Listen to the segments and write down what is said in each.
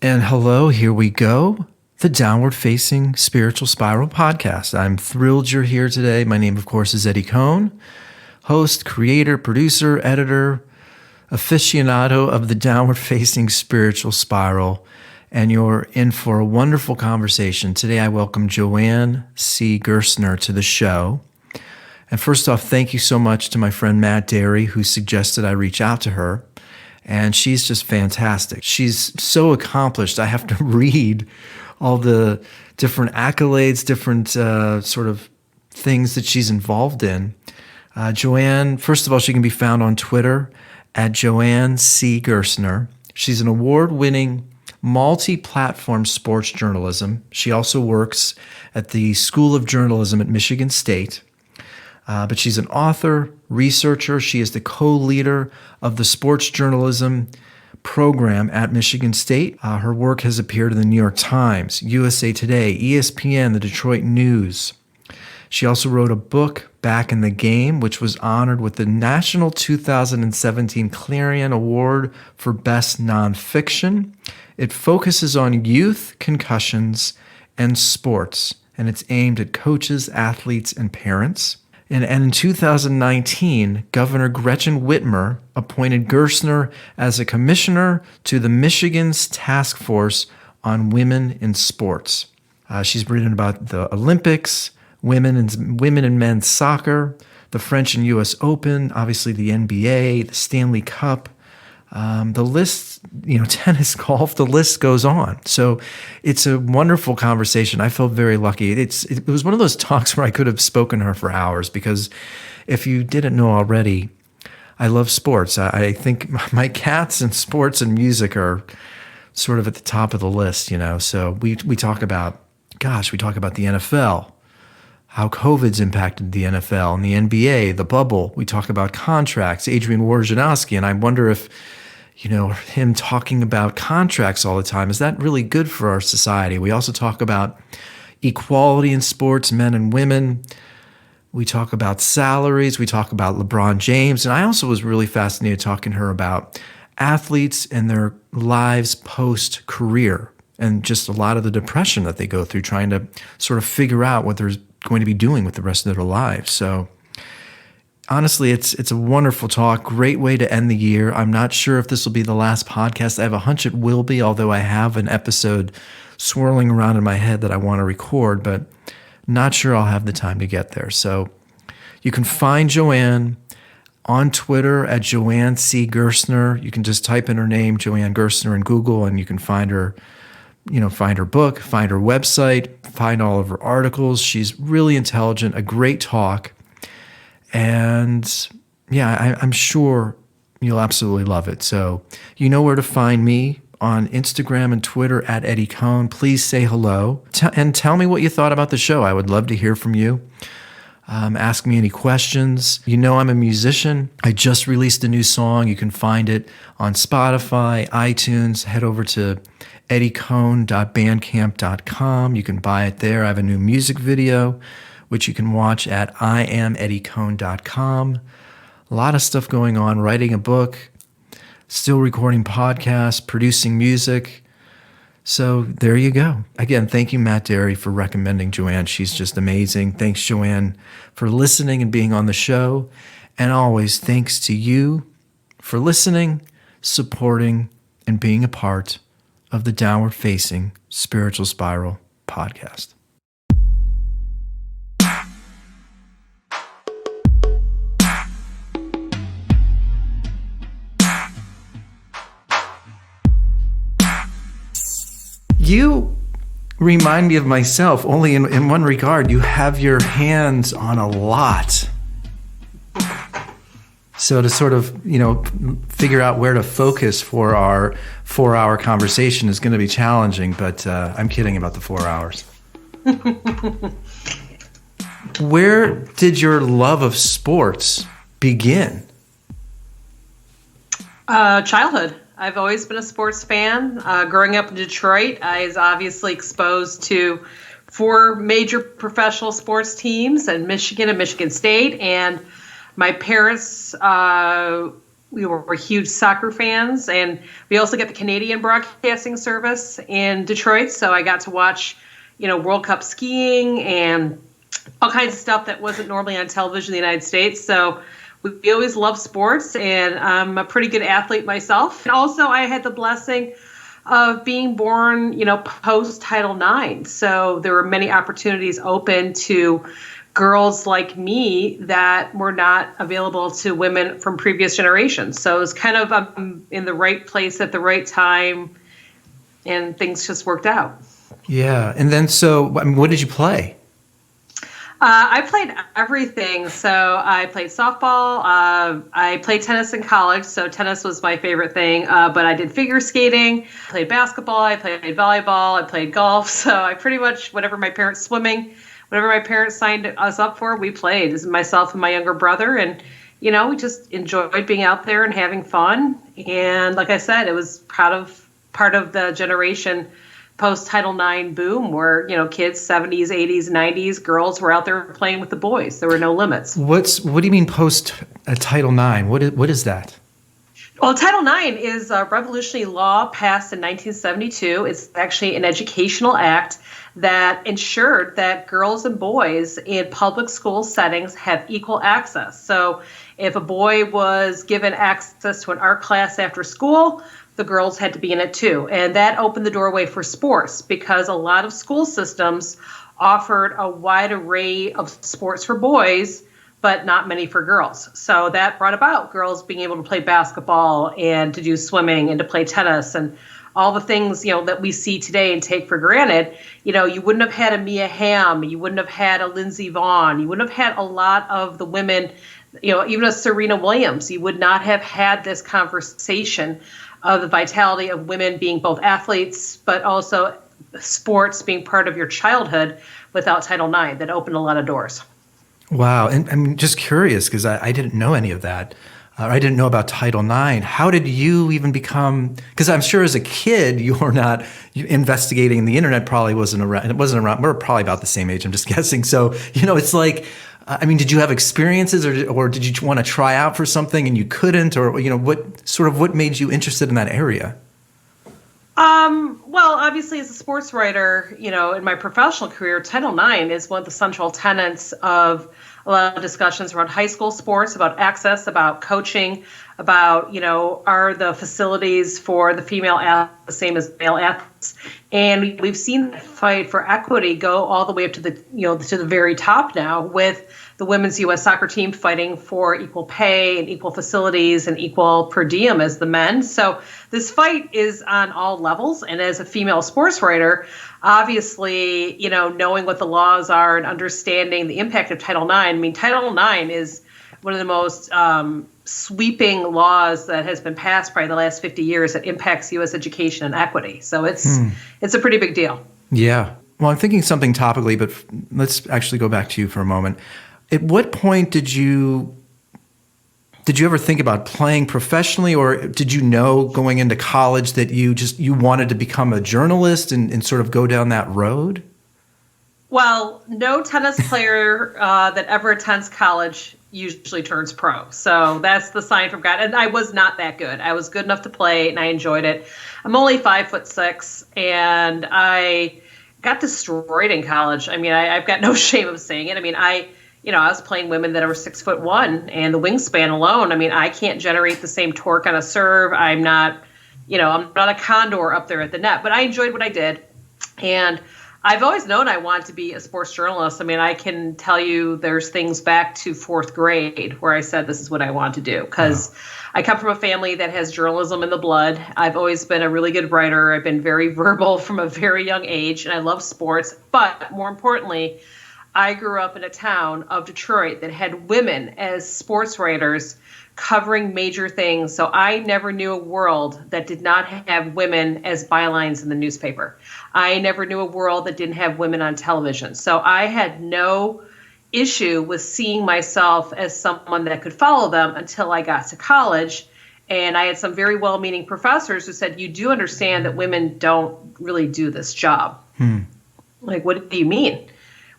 And hello, here we go. The Downward Facing Spiritual Spiral podcast. I'm thrilled you're here today. My name, of course, is Eddie Cohn, host, creator, producer, editor, aficionado of the Downward Facing Spiritual Spiral. And you're in for a wonderful conversation. Today, I welcome Joanne Gerstner to the show. And first off, thank you so much to my friend Matt Derry, who suggested I reach out to her. And she's just fantastic. She's so accomplished. I have to read all the different accolades, different sort of things that she's involved in. Joanne, first of all, she can be found on Twitter at Joanne C. Gerstner. She's an award-winning multi-platform sports journalism. She also works at the School of Journalism at Michigan State. But she's an author, researcher. She is the co-leader of the sports journalism program at Michigan State. Her work has appeared in the New York Times, USA Today, ESPN, the Detroit News. She also wrote a book, Back in the Game, which was honored with the National 2017 Clarion Award for Best Nonfiction. It focuses on youth, concussions, and sports, and it's aimed at coaches, athletes, and parents. And in 2019, Governor Gretchen Whitmer appointed Gerstner as a commissioner to the Michigan's Task Force on Women in Sports. She's written about the Olympics, women and men's soccer, the French and U.S. Open, obviously the NBA, the Stanley Cup. The list, tennis, golf, the list goes on. So it's a wonderful conversation. I felt very lucky. It was one of those talks where I could have spoken to her for hours because if you didn't know already, I love sports. I think my cats and sports and music are sort of at the top of the list, So we talk about the NFL, how COVID's impacted the NFL and the NBA, the bubble. We talk about contracts, Adrian Wojnarowski, and I wonder if, him talking about contracts all the time, is that really good for our society? We also talk about equality in sports, men and women. We talk about salaries. We talk about LeBron James. And I also was really fascinated talking to her about athletes and their lives post-career and just a lot of the depression that they go through trying to sort of figure out what they're going to be doing with the rest of their lives. So honestly, it's a wonderful talk. Great way to end the year. I'm not sure if this will be the last podcast. I have a hunch it will be, although I have an episode swirling around in my head that I want to record, but not sure I'll have the time to get there. So you can find Joanne on Twitter at Joanne C. Gerstner. You can just type in her name, Joanne Gerstner, in Google, and you can find her. Find her book, find her website, find all of her articles. She's really intelligent, a great talk. And yeah, I'm sure you'll absolutely love it. So you know where to find me on Instagram and Twitter at Eddie Cohn. Please say hello and tell me what you thought about the show. I would love to hear from you. Ask me any questions. I'm a musician. I just released a new song. You can find it on Spotify, iTunes. Head over to eddiecohn.bandcamp.com. You can buy it there. I have a new music video, which you can watch at iameddiecohn.com. A lot of stuff going on, writing a book, still recording podcasts, producing music. So there you go. Again, thank you, Matt Derry, for recommending Joanne. She's just amazing. Thanks, Joanne, for listening and being on the show. And always thanks to you for listening, supporting, and being a part of the Downward Facing Spiritual Spiral podcast. You remind me of myself, only in one regard. You have your hands on a lot. So to sort of, figure out where to focus for our 4-hour conversation is going to be challenging, but I'm kidding about the 4 hours. Where did your love of sports begin? Childhood. I've always been a sports fan. Growing up in Detroit, I was obviously exposed to 4 major professional sports teams in Michigan and Michigan State. And my parents We were huge soccer fans, and we also get the Canadian broadcasting service in Detroit. So I got to watch, World Cup skiing and all kinds of stuff that wasn't normally on television in the United States. So we always love sports, and I'm a pretty good athlete myself. And also, I had the blessing of being born, post Title IX. So there were many opportunities open to girls like me that were not available to women from previous generations. So it was kind of in the right place at the right time, and things just worked out. Yeah. And then, so, I mean, what did you play? I played everything. So I played softball. I played tennis in college. So tennis was my favorite thing. But I did figure skating, played basketball, I played volleyball, I played golf. So I pretty much, whatever my parents signed us up for, we played. This is myself and my younger brother. And, we just enjoyed being out there and having fun. And like I said, it was part of the generation post-Title IX boom where, kids, 70s, 80s, 90s, girls were out there playing with the boys. There were no limits. What do you mean post-Title IX? What is that? Well, Title IX is a revolutionary law passed in 1972. It's actually an educational act that ensured that girls and boys in public school settings have equal access. So if a boy was given access to an art class after school, the girls had to be in it too. And that opened the doorway for sports because a lot of school systems offered a wide array of sports for boys, but not many for girls. So that brought about girls being able to play basketball and to do swimming and to play tennis and all the things, that we see today and take for granted. You wouldn't have had a Mia Hamm, you wouldn't have had a Lindsey Vonn, you wouldn't have had a lot of the women, even a Serena Williams. You would not have had this conversation of the vitality of women being both athletes, but also sports being part of your childhood without Title IX. That opened a lot of doors. Wow. And I'm just curious because I didn't know any of that. I didn't know about Title IX. How did you even become, because I'm sure as a kid, you were not investigating. The internet probably wasn't around. It wasn't around. We're probably about the same age, I'm just guessing. So, it's like, did you have experiences or did you want to try out for something and you couldn't? Or, what made you interested in that area? Well, obviously, as a sports writer, in my professional career, Title IX is one of the central tenets of a lot of discussions around high school sports, about access, about coaching, about, are the facilities for the female athletes the same as male athletes? And we've seen the fight for equity go all the way up to the very top now with the women's U.S. soccer team fighting for equal pay and equal facilities and equal per diem as the men. So this fight is on all levels. And as a female sports writer, obviously, knowing what the laws are and understanding the impact of Title IX. Title IX is one of the most sweeping laws that has been passed probably the last 50 years that impacts U.S. education and equity. So it's a pretty big deal. Yeah. Well, I'm thinking something topically, but let's actually go back to you for a moment. At what point did you ever think about playing professionally, or did you know going into college that you wanted to become a journalist and sort of go down that road? Well, no tennis player that ever attends college usually turns pro. So that's the sign from God. And I was not that good. I was good enough to play and I enjoyed it. I'm only 5'6", and I got destroyed in college. I've got no shame of saying it. I was playing women that are 6'1", and the wingspan alone. I can't generate the same torque on a serve. I'm not a condor up there at the net, but I enjoyed what I did. And I've always known I want to be a sports journalist. I can tell you there's things back to fourth grade where I said this is what I want to do because I come from a family that has journalism in the blood. I've always been a really good writer. I've been very verbal from a very young age, and I love sports. But more importantly, I grew up in a town of Detroit that had women as sports writers covering major things. So I never knew a world that did not have women as bylines in the newspaper. I never knew a world that didn't have women on television. So I had no issue with seeing myself as someone that could follow them until I got to college. And I had some very well-meaning professors who said, you do understand that women don't really do this job. Like, what do you mean?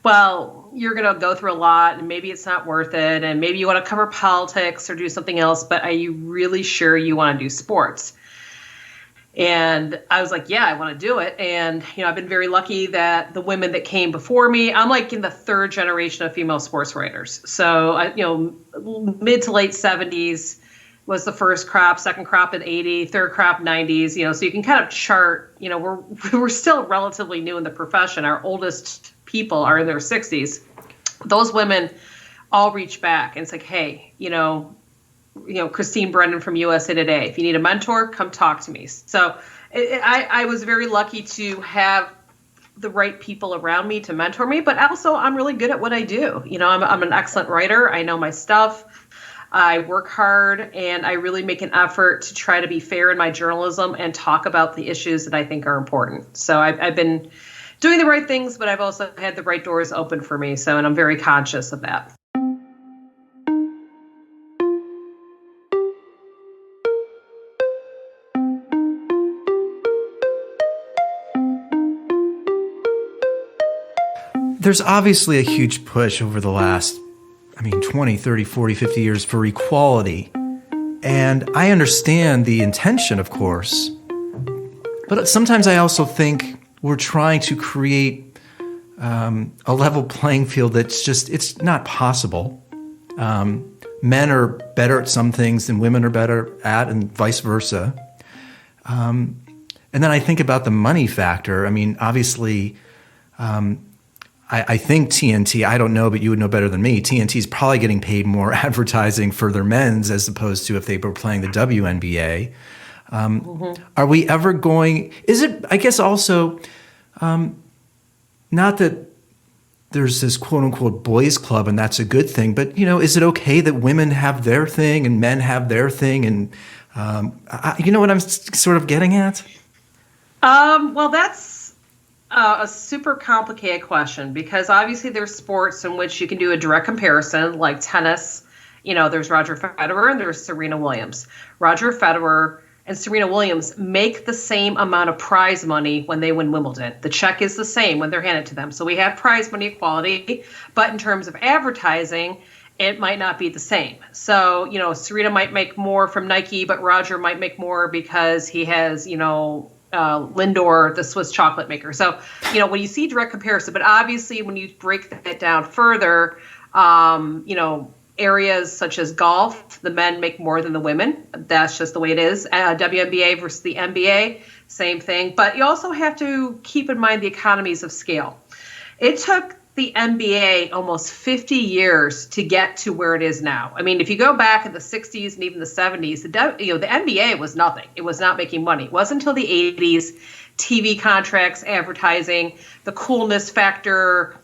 Well, you're going to go through a lot and maybe it's not worth it. And maybe you want to cover politics or do something else, but are you really sure you want to do sports? And I was like, yeah, I want to do it. And, I've been very lucky that the women that came before me, I'm like in the third generation of female sports writers. So, mid to late 70s was the first crop, second crop in 80, third crop 90s, so you can kind of chart, we're still relatively new in the profession. Our oldest people are in their 60s. Those women all reach back and it's like, hey, Christine Brennan from USA Today, if you need a mentor, come talk to me. So I was very lucky to have the right people around me to mentor me, but also I'm really good at what I do. I'm an excellent writer. I know my stuff. I work hard and I really make an effort to try to be fair in my journalism and talk about the issues that I think are important. So I've been doing the right things, but I've also had the right doors open for me. And I'm very conscious of that. There's obviously a huge push over the last 20, 30, 40, 50 years for equality. And I understand the intention, of course. But sometimes I also think we're trying to create a level playing field it's not possible. Men are better at some things than women are better at, and vice versa. And then I think about the money factor. Obviously, I think TNT, I don't know, but you would know better than me. TNT is probably getting paid more advertising for their men's as opposed to if they were playing the WNBA. Are we ever going, is it, I guess also, not that there's this quote unquote boys club and that's a good thing, but is it okay that women have their thing and men have their thing? And you know what I'm sort of getting at? Well, that's a super complicated question because obviously there's sports in which you can do a direct comparison, like tennis. There's Roger Federer and there's Serena Williams. Roger Federer and Serena Williams make the same amount of prize money when they win Wimbledon. The check is the same when they're handed to them. So we have prize money equality, but in terms of advertising, it might not be the same. So, Serena might make more from Nike, but Roger might make more because he has, Lindor, the Swiss chocolate maker. So, when you see direct comparison, but obviously when you break that down further, areas such as golf, the men make more than the women. That's just the way it is. WNBA versus the NBA, same thing. But you also have to keep in mind the economies of scale. It took the NBA almost 50 years to get to where it is now. If you go back in the 60s and even the 70s, the NBA was nothing. It was not making money. It wasn't until the 80s, TV contracts, advertising, the coolness factor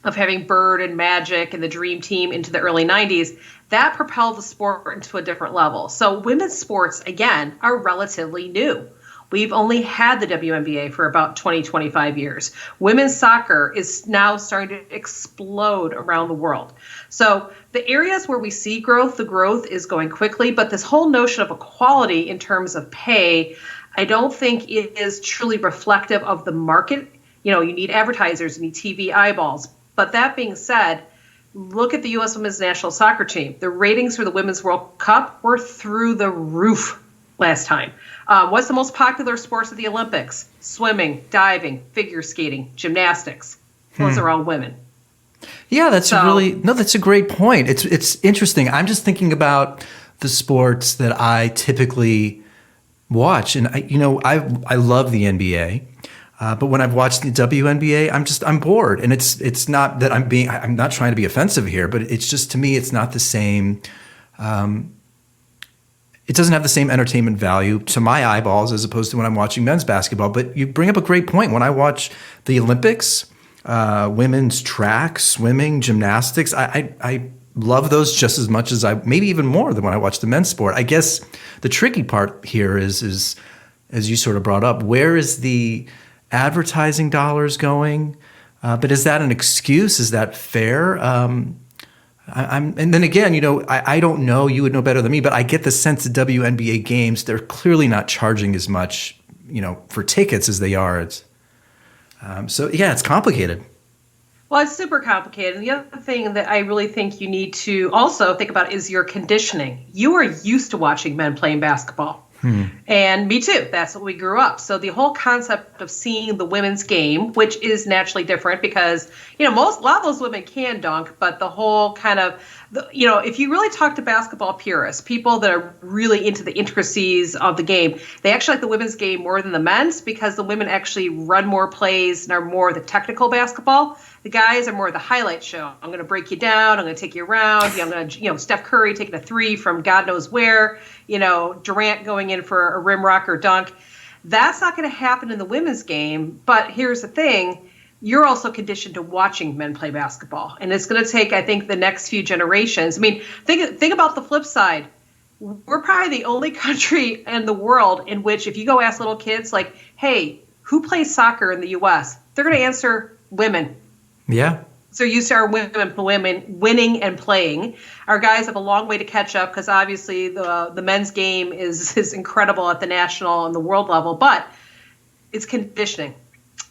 of having Bird and Magic and the Dream Team into the early 90s, that propelled the sport into a different level. So women's sports, again, are relatively new. We've only had the WNBA for about 20, 25 years. Women's soccer is now starting to explode around the world. So the areas where we see growth, the growth is going quickly, but this whole notion of equality in terms of pay, I don't think it is truly reflective of the market. You need advertisers, you need TV eyeballs. But that being said, look at the U.S. Women's National Soccer Team. The ratings for the Women's World Cup were through the roof last time. What's the most popular sports at the Olympics? Swimming, diving, figure skating, gymnastics. Those are all women. Yeah, that's a great point. It's interesting. I'm just thinking about the sports that I typically watch, and I love the NBA. But when I've watched the WNBA, I'm bored, and it's not that I'm not trying to be offensive here, but it's just, to me, it's not the same. It doesn't have the same entertainment value to my eyeballs as opposed to when I'm watching men's basketball. But you bring up a great point. When I watch the Olympics, women's track, swimming, gymnastics, I love those just as much as maybe even more than when I watch the men's sport. I guess the tricky part here is as you sort of brought up, where is the advertising dollars going? But is that an excuse? Is that fair? And then again, I don't know, you would know better than me, but I get the sense that WNBA games, they're clearly not charging as much, for tickets as they are. So yeah, it's complicated. Well, it's super complicated. And the other thing that I really think you need to also think about is your conditioning. You are used to watching men playing basketball. And me too. That's what we grew up. So the whole concept of seeing the women's game, which is naturally different because, a lot of those women can dunk, but the whole kind of, if you really talk to basketball purists, people that are really into the intricacies of the game, they actually like the women's game more than the men's because the women actually run more plays and are more the technical basketball. The guys are more the highlight show. I'm going to break you down. I'm going to take you around. I'm going to, Steph Curry taking a three from God knows where, Durant going in for a rim rock or dunk. That's not going to happen in the women's game. But here's the thing. You're also conditioned to watching men play basketball. And it's going to take, I think, the next few generations. I mean, think about the flip side. We're probably the only country in the world in which if you go ask little kids, like, hey, who plays soccer in the U.S.? They're going to answer women. Yeah. So used to our women winning and playing. Our guys have a long way to catch up because obviously the men's game is incredible at the national and the world level, but it's conditioning.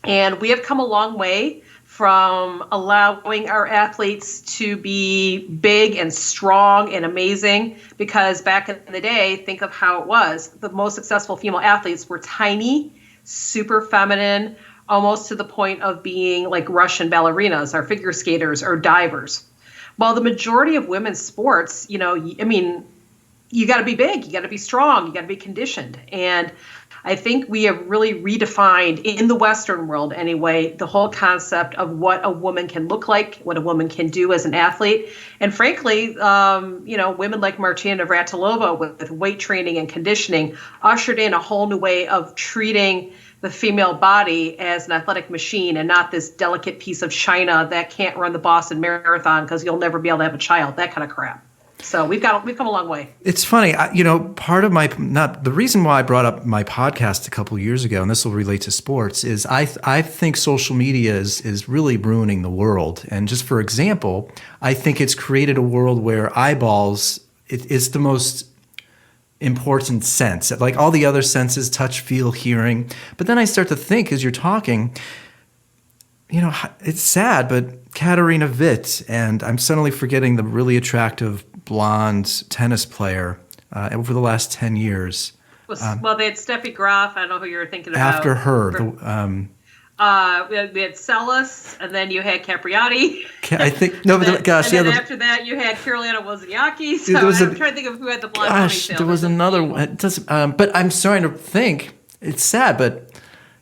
And we have come a long way from allowing our athletes to be big and strong and amazing because back in the day, think of how it was. The most successful female athletes were tiny, super feminine, almost to the point of being like Russian ballerinas or figure skaters or divers. While the majority of women's sports, you got to be big, you got to be strong, you got to be conditioned. And I think we have really redefined in the Western world anyway, the whole concept of what a woman can look like, what a woman can do as an athlete. And frankly, women like Martina Navratilova with weight training and conditioning ushered in a whole new way of treating the female body as an athletic machine and not this delicate piece of china that can't run the Boston Marathon because you'll never be able to have a child, that kind of crap. So we've come a long way. It's funny, part of the reason why I brought up my podcast a couple of years ago, and this will relate to sports, is I think social media is really ruining the world. And just for example, I think it's created a world where eyeballs is the most important sense, like all the other senses, touch, feel, hearing. But then I start to think as you're talking, it's sad, but Katarina Witt, and I'm suddenly forgetting the really attractive blonde tennis player over the last 10 years. They had Steffi Graf. I don't know who you were thinking about. After her. We had Celis, and then you had Capriati. I think no, but gosh, and then after that you had Carolina Wozniacki. So I'm trying to think of who had the blonde ponytail. There was another one. It doesn't, but I'm starting to think it's sad, but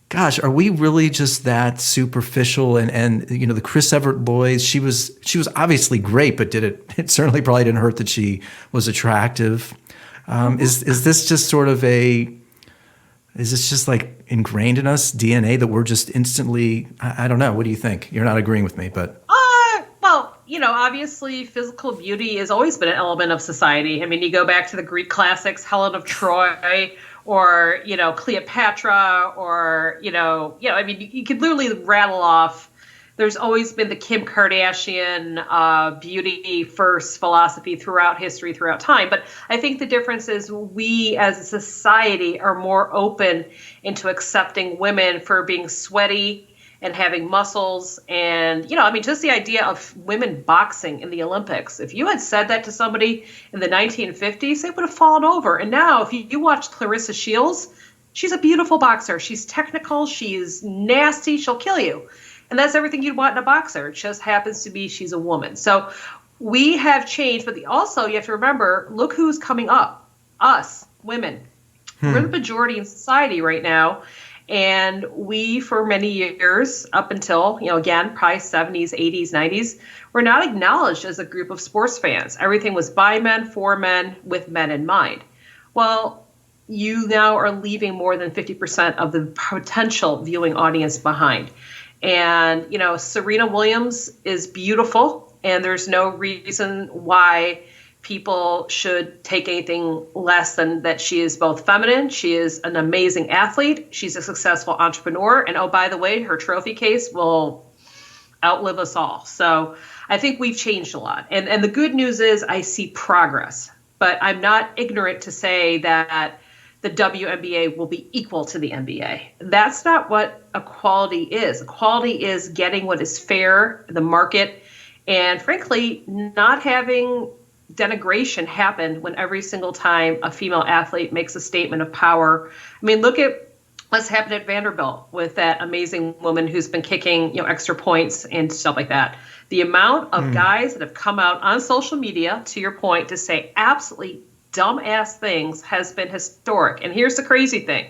gosh, are we really just that superficial? And the Chris Evert boys, she was obviously great, but it certainly probably didn't hurt that she was attractive. Is this just sort of is this just like ingrained in us, DNA, that we're just instantly, I don't know. What do you think? You're not agreeing with me, but. Obviously physical beauty has always been an element of society. I mean, you go back to the Greek classics, Helen of Troy, or, Cleopatra, or, you could literally rattle off. There's always been the Kim Kardashian beauty first philosophy throughout history, throughout time. But I think the difference is we as a society are more open into accepting women for being sweaty and having muscles. And, just the idea of women boxing in the Olympics. If you had said that to somebody in the 1950s, they would have fallen over. And now if you watch Clarissa Shields, she's a beautiful boxer. She's technical. She's nasty. She'll kill you. And that's everything you'd want in a boxer. It just happens to be she's a woman. So we have changed. But also you have to remember, look who's coming up. Us, women. We're the majority in society right now. And we, for many years, up until, again, probably 70s, 80s, 90s, were not acknowledged as a group of sports fans. Everything was by men, for men, with men in mind. Well, you now are leaving more than 50% of the potential viewing audience behind. And, Serena Williams is beautiful, and there's no reason why people should take anything less than that. She is both feminine. She is an amazing athlete. She's a successful entrepreneur. And, oh, by the way, her trophy case will outlive us all. So I think we've changed a lot. And the good news is I see progress. But I'm not ignorant to say that the WNBA will be equal to the NBA. That's not what equality is. Equality is getting what is fair, the market, and frankly, not having denigration happen when every single time a female athlete makes a statement of power. I mean, look at what's happened at Vanderbilt with that amazing woman who's been kicking, extra points and stuff like that. The amount of guys that have come out on social media, to your point, to say absolutely dumbass things has been historic. And here's the crazy thing.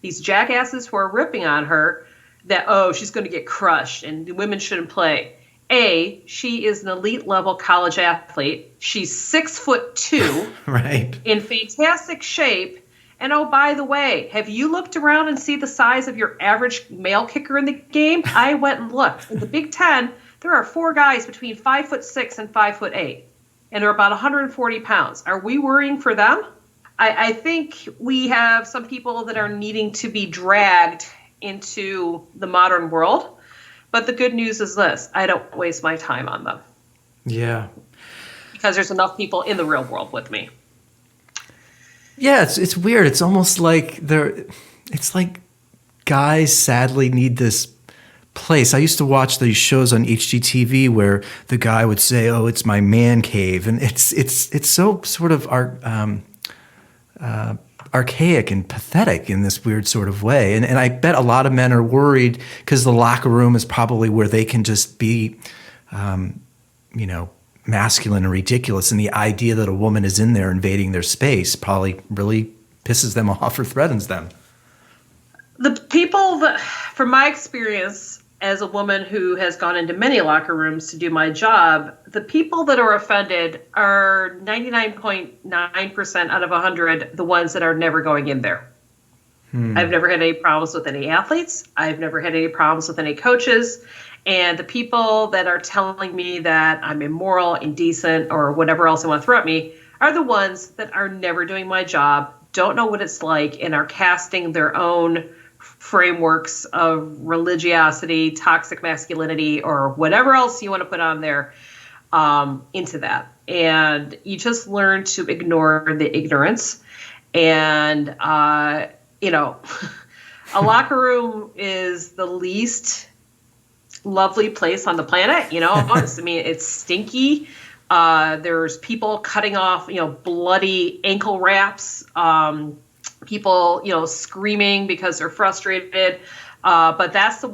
These jackasses who are ripping on her that, oh, she's going to get crushed and women shouldn't play. A, she is an elite level college athlete. She's 6'2", right, in fantastic shape. And oh, by the way, have you looked around and see the size of your average male kicker in the game? I went and looked. In the Big Ten, there are 4 guys between 5'6" and 5'8", and they're about 140 pounds. Are we worrying for them? I think we have some people that are needing to be dragged into the modern world. But the good news is this: I don't waste my time on them. Yeah. Because there's enough people in the real world with me. Yeah, it's weird. It's almost like it's like guys sadly need this place. I used to watch these shows on HGTV where the guy would say, "Oh, it's my man cave," and it's so sort of archaic and pathetic in this weird sort of way. And I bet a lot of men are worried because the locker room is probably where they can just be, masculine and ridiculous. And the idea that a woman is in there invading their space probably really pisses them off or threatens them. The people that, from my experience as a woman who has gone into many locker rooms to do my job, the people that are offended are 99.9% out of 100 the ones that are never going in there. I've never had any problems with any athletes. I've never had any problems with any coaches. And the people that are telling me that I'm immoral, indecent, or whatever else they want to throw at me are the ones that are never doing my job, don't know what it's like, and are casting their own frameworks of religiosity, toxic masculinity, or whatever else you want to put on there into that. And you just learn to ignore the ignorance. And, a locker room is the least lovely place on the planet. It's stinky. There's people cutting off, bloody ankle wraps. People, screaming because they're frustrated. But that's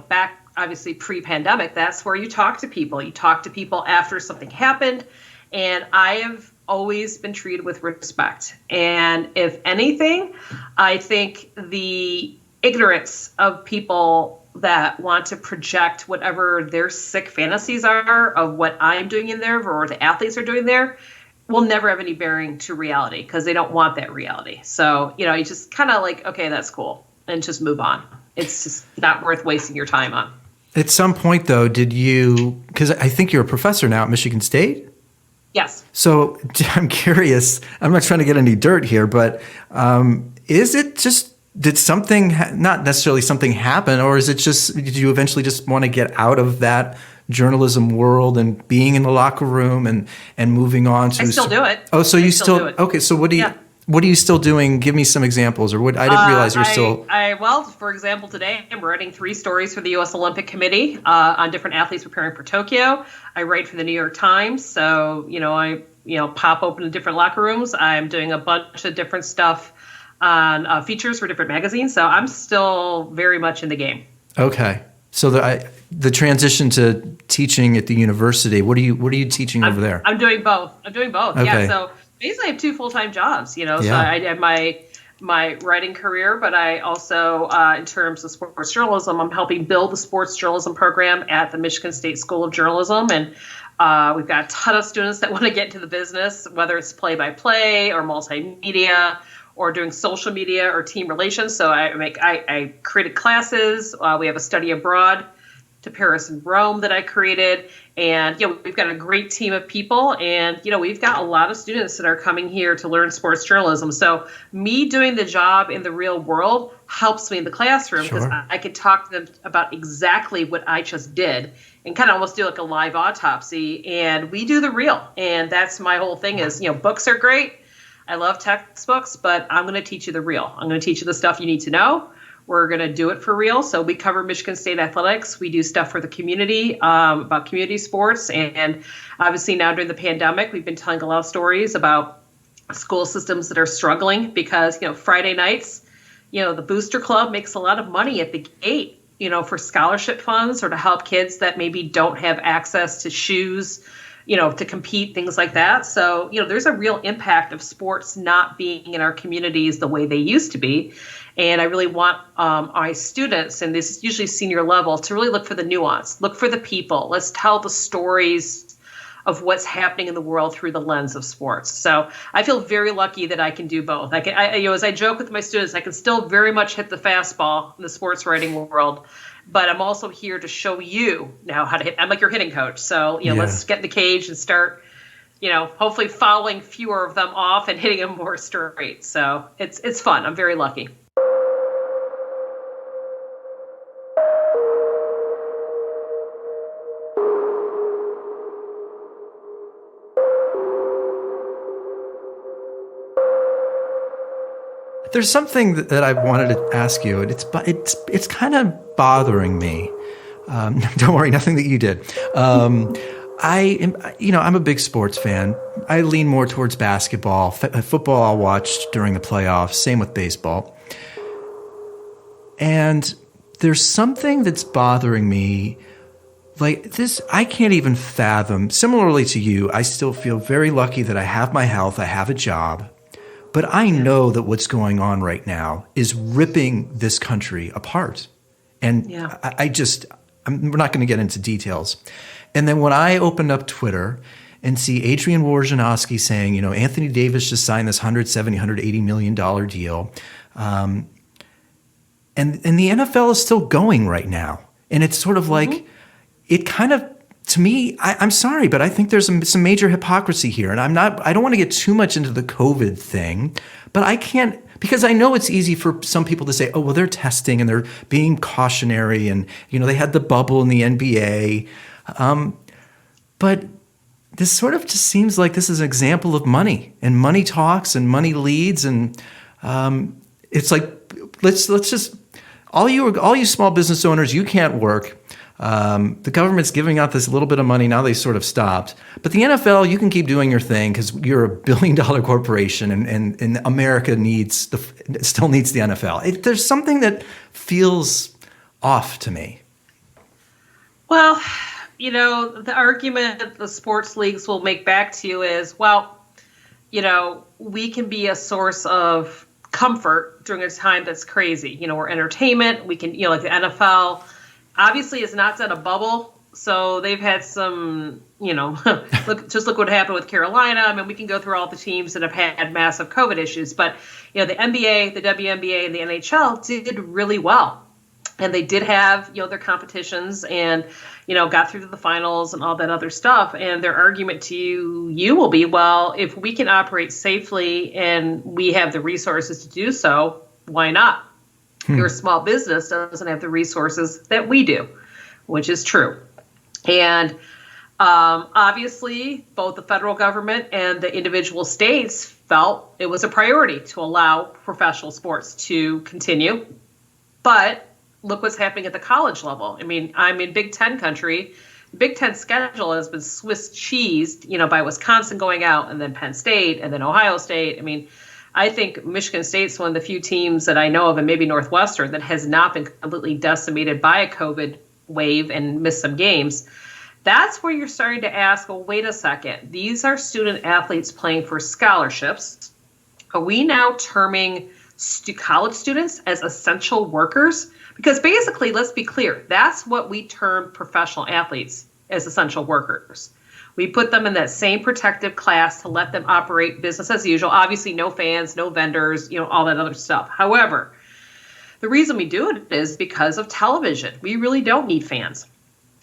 back obviously pre-pandemic, that's where you talk to people. You talk to people after something happened. And I have always been treated with respect. And if anything, I think the ignorance of people that want to project whatever their sick fantasies are of what I'm doing in there or the athletes are doing there will never have any bearing to reality because they don't want that reality. So, you just kind of like, okay, that's cool, and just move on. It's just not worth wasting your time on. At some point, though, because I think you're a professor now at Michigan State? Yes. So I'm curious, I'm not trying to get any dirt here, but is it just, did something, not necessarily something happen, or is it just, did you eventually just want to get out of that journalism world and being in the locker room and moving on to? I still do it. Oh, so you still do it. Okay, so what are you still doing? Give me some examples, or what? I didn't realize you're still. Well, for example, today I'm writing 3 stories for the U.S. Olympic Committee on different athletes preparing for Tokyo. I write for the New York Times, so I pop open to different locker rooms. I'm doing a bunch of different stuff on features for different magazines. So I'm still very much in the game. Okay, so the transition to teaching at the university. What are you teaching over there? I'm doing both. Okay. Yeah. So basically, I have 2 full-time jobs. So I have my writing career, but I also, in terms of sports journalism, I'm helping build the sports journalism program at the Michigan State School of Journalism, and we've got a ton of students that want to get into the business, whether it's play-by-play or multimedia, or doing social media or team relations. So I created classes. We have a study abroad to Paris and Rome that I created. And, we've got a great team of people. And, we've got a lot of students that are coming here to learn sports journalism. So me doing the job in the real world helps me in the classroom because I could talk to them about exactly what I just did and kind of almost do like a live autopsy. And we do the real. And that's my whole thing is, books are great. I love textbooks, but I'm going to teach you the real. I'm going to teach you the stuff you need to know. We're going to do it for real. So we cover Michigan State athletics. We do stuff for the community, about community sports. And obviously now during the pandemic, we've been telling a lot of stories about school systems that are struggling because, Friday nights, the Booster Club makes a lot of money at the gate, for scholarship funds or to help kids that maybe don't have access to shoes, to compete, things like that. So, there's a real impact of sports not being in our communities the way they used to be. And I really want my students, and this is usually senior level, to really look for the nuance, look for the people. Let's tell the stories of what's happening in the world through the lens of sports. So I feel very lucky that I can do both. As I joke with my students, I can still very much hit the fastball in the sports writing world, but I'm also here to show you now how to hit. I'm like your hitting coach. So, let's get in the cage and start, hopefully fouling fewer of them off and hitting them more straight. So it's fun. I'm very lucky. There's something that I wanted to ask you, and it's kind of bothering me. Don't worry, nothing that you did. I'm a big sports fan. I lean more towards basketball. Football I'll watch during the playoffs. Same with baseball. And there's something that's bothering me. Like this, I can't even fathom. Similarly to you, I still feel very lucky that I have my health. I have a job. But I know that what's going on right now is ripping this country apart. And we're not going to get into details. And then when I opened up Twitter and see Adrian Wojnarowski saying, Anthony Davis just signed this $180 million deal. And the NFL is still going right now. And it's sort of like, it kind of, to me, I'm sorry, but I think there's some major hypocrisy here. And I don't want to get too much into the COVID thing, but I can't, because I know it's easy for some people to say, oh, well, they're testing and they're being cautionary and, they had the bubble in the NBA. But this sort of just seems like this is an example of money and money talks and money leads. And it's like, let's just, all you small business owners, you can't work. The government's giving out this little bit of money. Now they sort of stopped. But the NFL, you can keep doing your thing because you're a billion-dollar corporation and America still needs the NFL. There's something that feels off to me. Well, the argument the sports leagues will make back to you is, well, we can be a source of comfort during a time that's crazy. We're entertainment. We can, like the NFL obviously is not in a bubble. So they've had some, look what happened with Carolina. I mean, we can go through all the teams that have had massive COVID issues, but, the NBA, the WNBA, and the NHL did really well. And they did have, their competitions and, got through to the finals and all that other stuff. And their argument to you will be, well, if we can operate safely and we have the resources to do so, why not? Your small business doesn't have the resources that we do, which is true. And obviously, both the federal government and the individual states felt it was a priority to allow professional sports to continue. But look what's happening at the college level. I mean, I'm in Big Ten country. The Big Ten schedule has been Swiss cheesed, by Wisconsin going out and then Penn State and then Ohio State. I mean, I think Michigan State's one of the few teams that I know of, and maybe Northwestern, that has not been completely decimated by a COVID wave and missed some games. That's where you're starting to ask, well, wait a second. These are student athletes playing for scholarships. Are we now terming college students as essential workers? Because basically, let's be clear, that's what we term professional athletes, as essential workers. We put them in that same protective class to let them operate business as usual. Obviously, no fans, no vendors, all that other stuff. However, the reason we do it is because of television. We really don't need fans.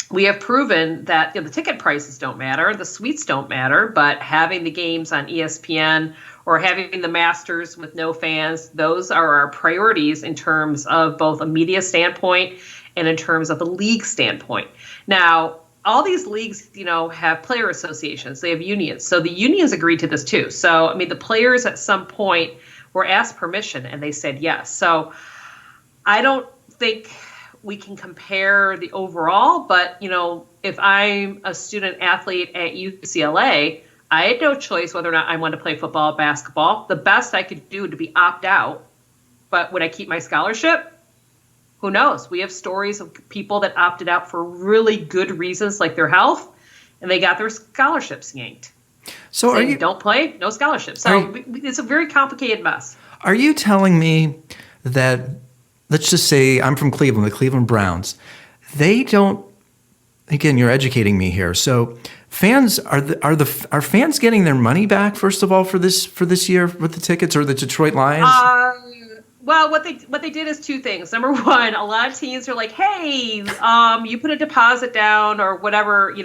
We have proven that the ticket prices don't matter, the suites don't matter, but having the games on ESPN or having the Masters with no fans, those are our priorities in terms of both a media standpoint and in terms of a league standpoint. Now, all these leagues, have player associations. They have unions. So the unions agreed to this too. So, I mean, the players at some point were asked permission and they said yes. So I don't think we can compare the overall, but, if I'm a student athlete at UCLA, I had no choice whether or not I wanted to play football or basketball. The best I could do would be opt out. But would I keep my scholarship? Who knows? We have stories of people that opted out for really good reasons, like their health, and they got their scholarships yanked. So are you don't play, no scholarship. So it's a very complicated mess. Are you telling me that, let's just say I'm from Cleveland, the Cleveland Browns, they don't, again, you're educating me here. So fans are fans getting their money back, first of all, for this year with the tickets, or the Detroit Lions? Well, what they did is two things. Number one, a lot of teams are like, hey, you put a deposit down or whatever,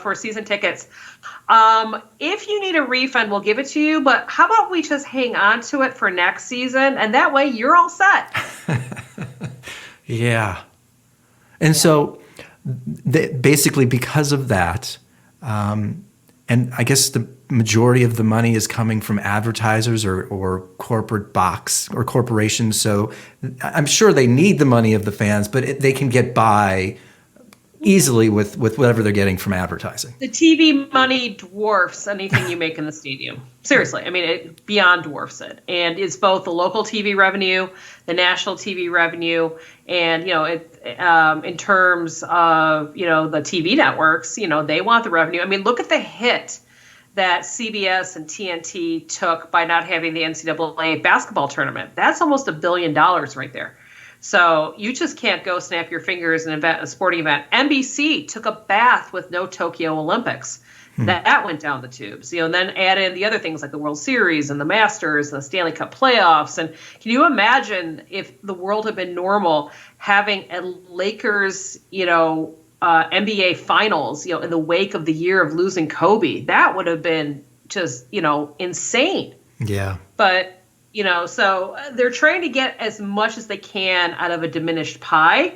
for season tickets. If you need a refund, we'll give it to you. But how about we just hang on to it for next season? And that way you're all set. Yeah. And so basically because of that, and I guess the majority of the money is coming from advertisers or corporate box or corporations. So I'm sure they need the money of the fans, but they can get by easily with whatever they're getting from advertising. The TV money dwarfs anything you make in the stadium. Seriously. I mean, it beyond dwarfs it. And it's both the local TV revenue, the national TV revenue, and, in terms of, the TV networks, they want the revenue. I mean, look at the hit that CBS and TNT took by not having the NCAA basketball tournament. That's almost $1 billion right there. So you just can't go snap your fingers and invent a sporting event. NBC took a bath with no Tokyo Olympics. That went down the tubes. And then add in the other things like the World Series and the Masters and the Stanley Cup playoffs. And can you imagine if the world had been normal, having a Lakers, NBA finals, in the wake of the year of losing Kobe? That would have been just, insane. Yeah. But so they're trying to get as much as they can out of a diminished pie,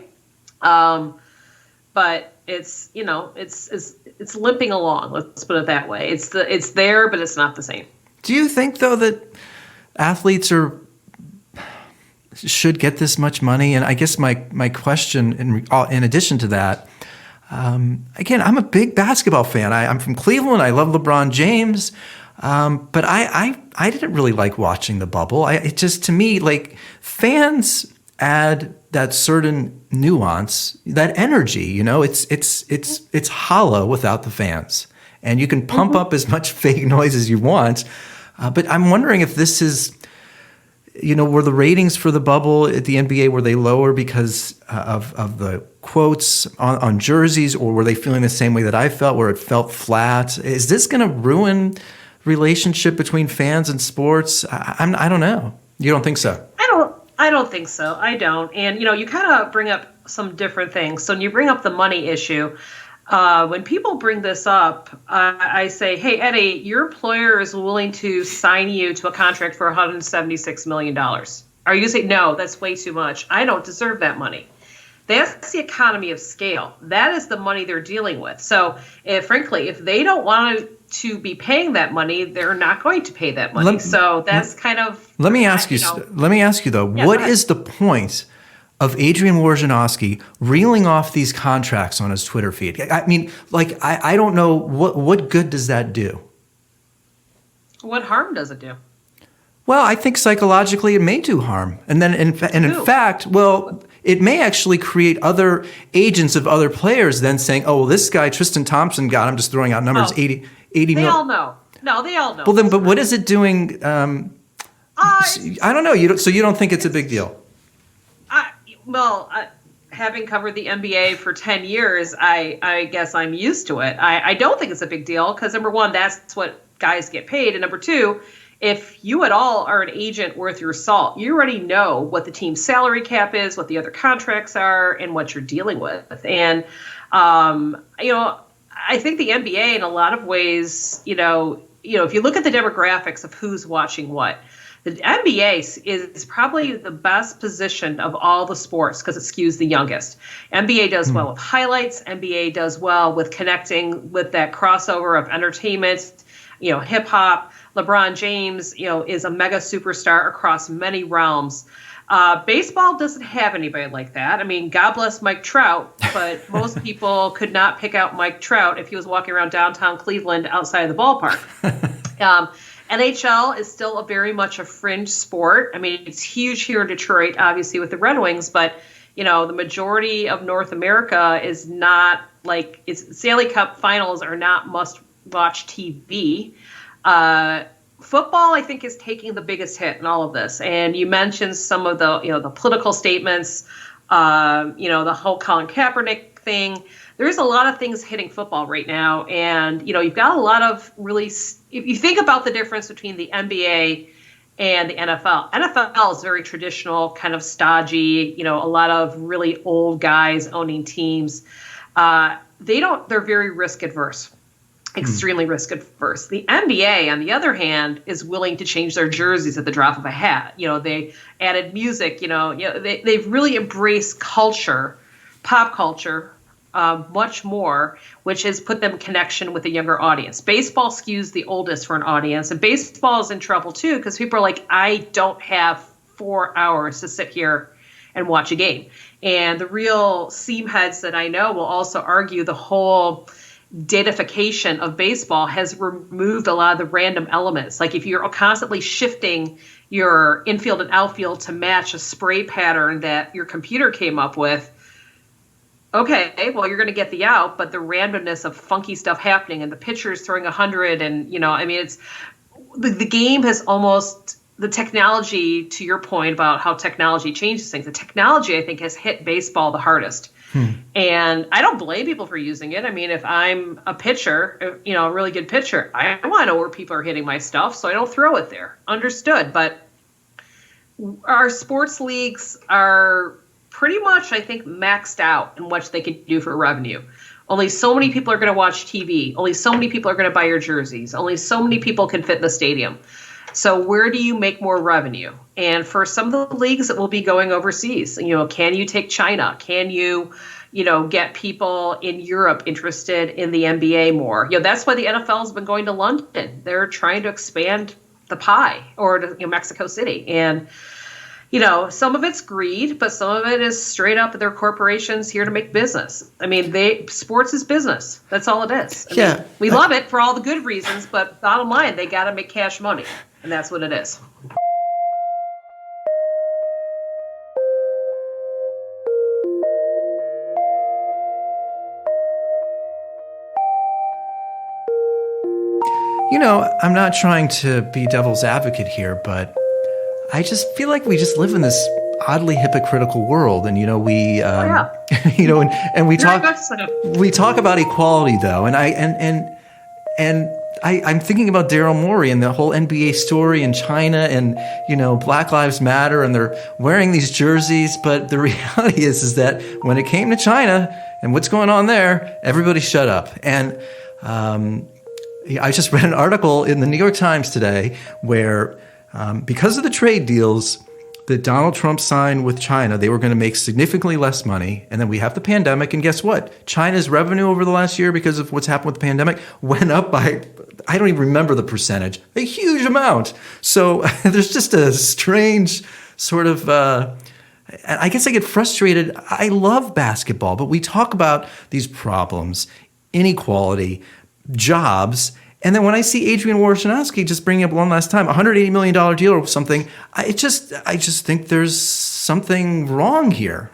but it's it's limping along. Let's put it that way. It's there, but it's not the same. Do you think though that athletes should get this much money? And I guess my question, in addition to that, again, I'm a big basketball fan. I'm from Cleveland. I love LeBron James. But I didn't really like watching the bubble. It just, to me, like, fans add that certain nuance, that energy. It's hollow without the fans, and you can pump up as much fake noise as you want. But I'm wondering if this is, were the ratings for the bubble at the NBA, were they lower because of the quotes on jerseys, or were they feeling the same way that I felt, where it felt flat? Is this going to ruin relationship between fans and sports? I don't know. You don't think so? I don't think so. I don't. And, you kind of bring up some different things. So when you bring up the money issue, when people bring this up, I say, hey, Eddie, your employer is willing to sign you to a contract for $176 million. Are you going to say, no, that's way too much. I don't deserve that money. That's the economy of scale. That is the money they're dealing with. So, frankly, if they don't want to be paying that money, they're not going to pay that money. So that's kind of. Let me ask you though. Yeah, what is the point of Adrian Wojnarowski reeling off these contracts on his Twitter feed? I mean, like, I don't know what good does that do? What harm does it do? Well, I think psychologically it may do harm, and then in fact, well, it may actually create other agents of other players then saying, "Oh, well, this guy Tristan Thompson got." I'm just throwing out numbers. 80 They all know. No, they all know. Well, then, but what is it doing? I don't know. You don't think it's a big deal? Having covered the NBA for 10 years, I guess I'm used to it. I don't think it's a big deal because, number one, that's what guys get paid. And number two, if you at all are an agent worth your salt, you already know what the team's salary cap is, what the other contracts are, and what you're dealing with. And, I think the NBA in a lot of ways, if you look at the demographics of who's watching what, The NBA is probably the best positioned of all the sports because it skews the youngest. NBA does well with highlights. NBA does well with connecting with that crossover of entertainment, hip hop. LeBron James, is a mega superstar across many realms. Baseball doesn't have anybody like that. I mean, God bless Mike Trout, but most people could not pick out Mike Trout if he was walking around downtown Cleveland outside of the ballpark. NHL is still very much a fringe sport. I mean, it's huge here in Detroit, obviously, with the Red Wings, but, the majority of North America is not like Stanley Cup finals are not must-watch TV. Football, I think, is taking the biggest hit in all of this. And you mentioned some of the, the political statements, the whole Colin Kaepernick thing. There's a lot of things hitting football right now. And, you've got a lot of really, if you think about the difference between the NBA and the NFL, NFL is very traditional, kind of stodgy, a lot of really old guys owning teams. They're very risk adverse. Extremely risk adverse. The NBA, on the other hand, is willing to change their jerseys at the drop of a hat. They added music. They've really embraced culture, pop culture, much more, which has put them in connection with a younger audience. Baseball skews the oldest for an audience, and baseball is in trouble too because people are like, I don't have 4 hours to sit here and watch a game. And the real seam heads that I know will also argue the whole datafication of baseball has removed a lot of the random elements. Like if you're constantly shifting your infield and outfield to match a spray pattern that your computer came up with, okay, well, you're going to get the out, but the randomness of funky stuff happening and the pitcher's throwing 100 and, it's the game has almost, the technology, to your point about how technology changes things, the technology, I think, has hit baseball the hardest. And I don't blame people for using it. I mean, if I'm a pitcher, a really good pitcher, I want to know where people are hitting my stuff, so I don't throw it there. Understood. But our sports leagues are pretty much, I think, maxed out in what they can do for revenue. Only so many people are going to watch TV. Only so many people are going to buy your jerseys. Only so many people can fit in the stadium. So where do you make more revenue? And for some of the leagues that will be going overseas, can you take China? Can you, get people in Europe interested in the NBA more? That's why the NFL has been going to London. They're trying to expand the pie, or to Mexico City. And, some of it's greed, but some of it is straight up their corporations here to make business. I mean, sports is business. That's all it is. I mean, we love it for all the good reasons, but bottom line, they got to make cash money. And that's what it is. I'm not trying to be devil's advocate here, but I just feel like we just live in this oddly hypocritical world, and we and we talk about equality though, and I'm thinking about Daryl Morey and the whole NBA story in China, and Black Lives Matter, and they're wearing these jerseys, but the reality is that when it came to China and what's going on there, everybody shut up. And I just read an article in the New York Times today where because of the trade deals that Donald Trump signed with China, they were going to make significantly less money. And then we have the pandemic. And guess what? China's revenue over the last year, because of what's happened with the pandemic, went up by, I don't even remember the percentage, a huge amount. So there's just a strange sort of, I guess I get frustrated. I love basketball, but we talk about these problems, inequality, jobs. And then when I see Adrian Wojnarowski just bringing up one last time, $180 million deal or something, I just think there's something wrong here.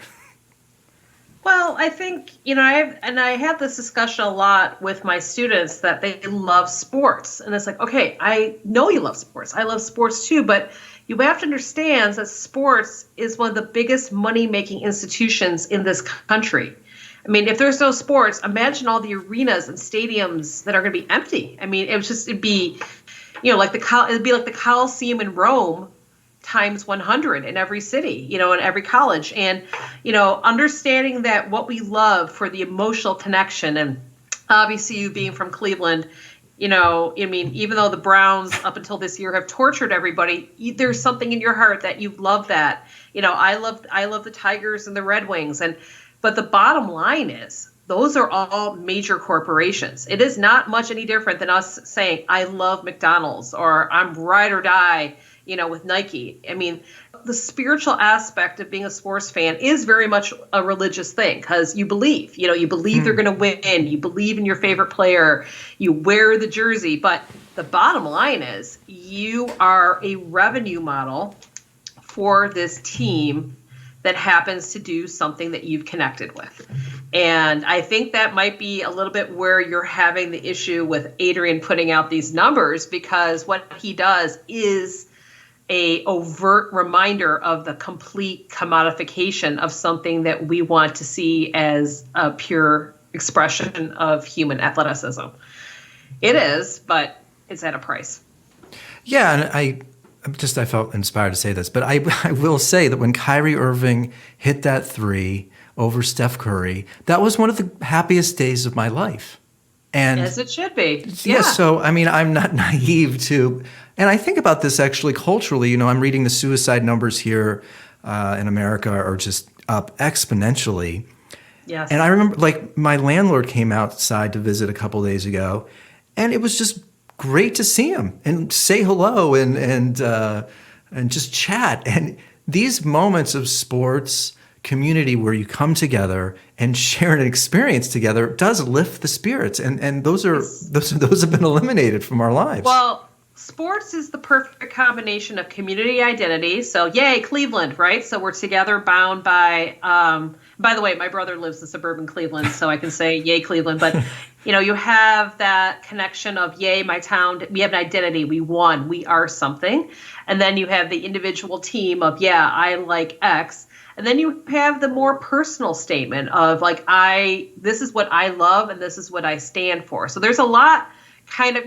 Well, I think, I have this discussion a lot with my students that they love sports. And it's like, okay, I know you love sports. I love sports too, but you have to understand that sports is one of the biggest money-making institutions in this country. I mean, if there's no sports, imagine all the arenas and stadiums that are going to be empty. I mean, it'd be like the Coliseum in Rome times 100 in every city, in every college. And, understanding that what we love for the emotional connection, and obviously you being from Cleveland, I mean, even though the Browns up until this year have tortured everybody, there's something in your heart that you love that. I love the Tigers and the Red Wings, but the bottom line is those are all major corporations. It is not much any different than us saying I love McDonald's or I'm ride or die, with Nike. I mean, the spiritual aspect of being a sports fan is very much a religious thing because you believe, they're going to win. You believe in your favorite player. You wear the jersey. But the bottom line is you are a revenue model for this team that happens to do something that you've connected with. And I think that might be a little bit where you're having the issue with Adrian putting out these numbers, because what he does is a overt reminder of the complete commodification of something that we want to see as a pure expression of human athleticism. It is, but it's at a price. Yeah, and I felt inspired to say this, but I will say that when Kyrie Irving hit that three over Steph Curry, that was one of the happiest days of my life. And as it should be. Yeah. So, I mean, I'm not naive to, and I think about this actually culturally. I'm reading the suicide numbers here in America are just up exponentially. Yes. And I remember, like, my landlord came outside to visit a couple days ago, and it was just great to see him and say hello and just chat. And these moments of sports community where you come together and share an experience together does lift the spirits, and those have been eliminated from our lives. Well, sports is the perfect combination of community identity. So yay, Cleveland, right? So we're together bound by the way, my brother lives in suburban Cleveland, so I can say yay, Cleveland. But you have that connection of yay, my town. We have an identity. We won. We are something. And then you have the individual team of, yeah, I like X. And then you have the more personal statement of like, this is what I love and this is what I stand for. So there's a lot kind of,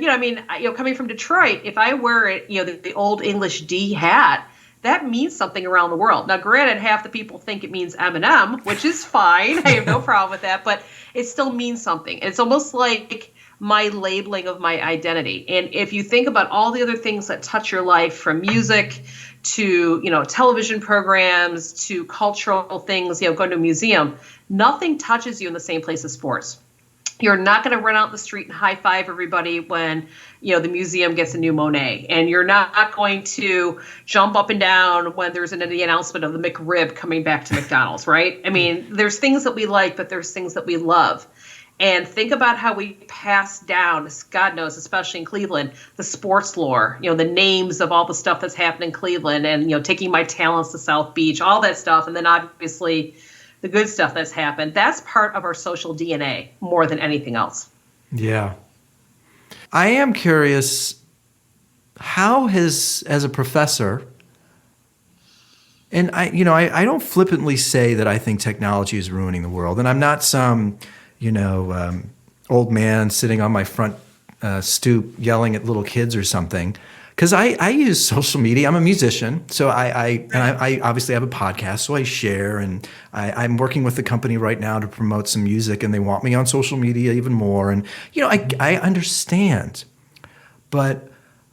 coming from Detroit, if I wear it, the old English D hat, that means something around the world. Now, granted, half the people think it means M&M, which is fine. I have no problem with that, but it still means something. It's almost like my labeling of my identity. And if you think about all the other things that touch your life, from music to, television programs to cultural things, going to a museum, nothing touches you in the same place as sports. You're not going to run out the street and high five everybody when, the museum gets a new Monet. And you're not going to jump up and down when there's the announcement of the McRib coming back to McDonald's, right? I mean, there's things that we like, but there's things that we love. And think about how we pass down, God knows, especially in Cleveland, the sports lore, the names of all the stuff that's happened in Cleveland and, taking my talents to South Beach, all that stuff. And then obviously the good stuff that's happened. That's part of our social DNA more than anything else. Yeah. I am curious, how has, as a professor, and I don't flippantly say that I think technology is ruining the world, and I'm not some old man sitting on my front stoop yelling at little kids or something. Because I use social media. I'm a musician, so I obviously have a podcast, so I share, and I'm working with the company right now to promote some music, and they want me on social media even more. And I understand, but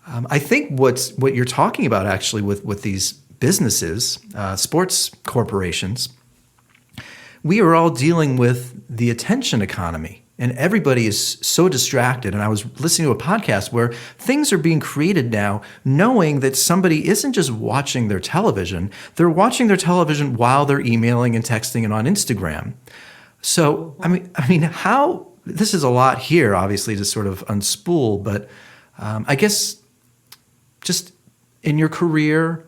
I think what you're talking about actually with these businesses, sports corporations, we are all dealing with the attention economy. And everybody is so distracted. And I was listening to a podcast where things are being created now, knowing that somebody isn't just watching their television, they're watching their television while they're emailing and texting and on Instagram. So, I mean, how, this is a lot here, obviously, to sort of unspool, but I guess just in your career,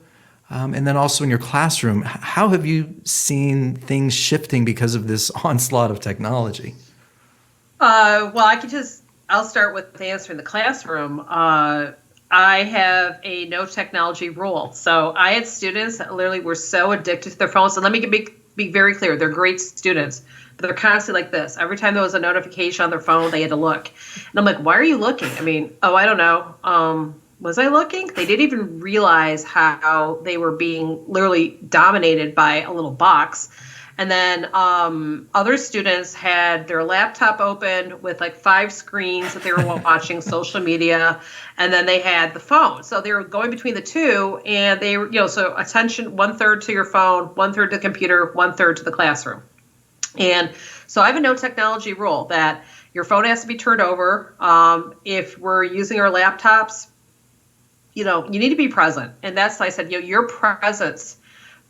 and then also in your classroom, how have you seen things shifting because of this onslaught of technology? I'll start with the answer in the classroom. I have a no technology rule. So I had students that literally were so addicted to their phones. And let me be very clear. They're great students, but they're constantly like this. Every time there was a notification on their phone, they had to look. And I'm like, why are you looking? I mean, I don't know. Was I looking? They didn't even realize how they were being literally dominated by a little box. And then other students had their laptop open with like 5 screens that they were watching social media, and then they had the phone. So they were going between the two, and they were, so attention, 1/3 to your phone, 1/3 to the computer, 1/3 to the classroom. And so I have a no technology rule that your phone has to be turned over. If we're using our laptops, you need to be present. And that's why I said, your presence,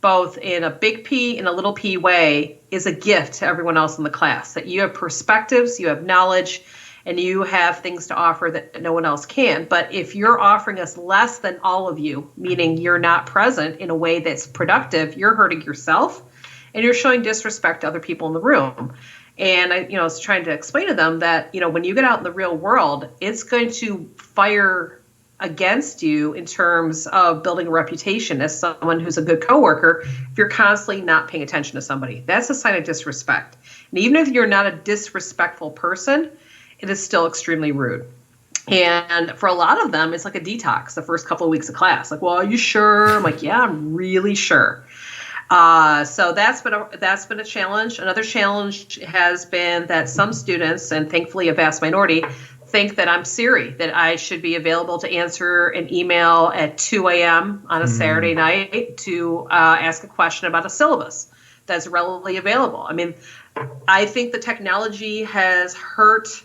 both in a big P and a little p way, is a gift to everyone else in the class. That you have perspectives, you have knowledge, and you have things to offer that no one else can. But if you're offering us less than all of you, meaning you're not present in a way that's productive, you're hurting yourself and you're showing disrespect to other people in the room. And I was trying to explain to them that, when you get out in the real world, it's going to fire against you in terms of building a reputation as someone who's a good coworker. If you're constantly not paying attention to somebody, that's a sign of disrespect. And even if you're not a disrespectful person, it is still extremely rude. And for a lot of them, it's like a detox the first couple of weeks of class. Like, well, are you sure? I'm like, yeah, I'm really sure. So that's been a challenge. Another challenge has been that some students, and thankfully a vast minority, think that I'm Siri, that I should be available to answer an email at 2 a.m. on a Saturday night to ask a question about a syllabus that's readily available. I mean, I think the technology has hurt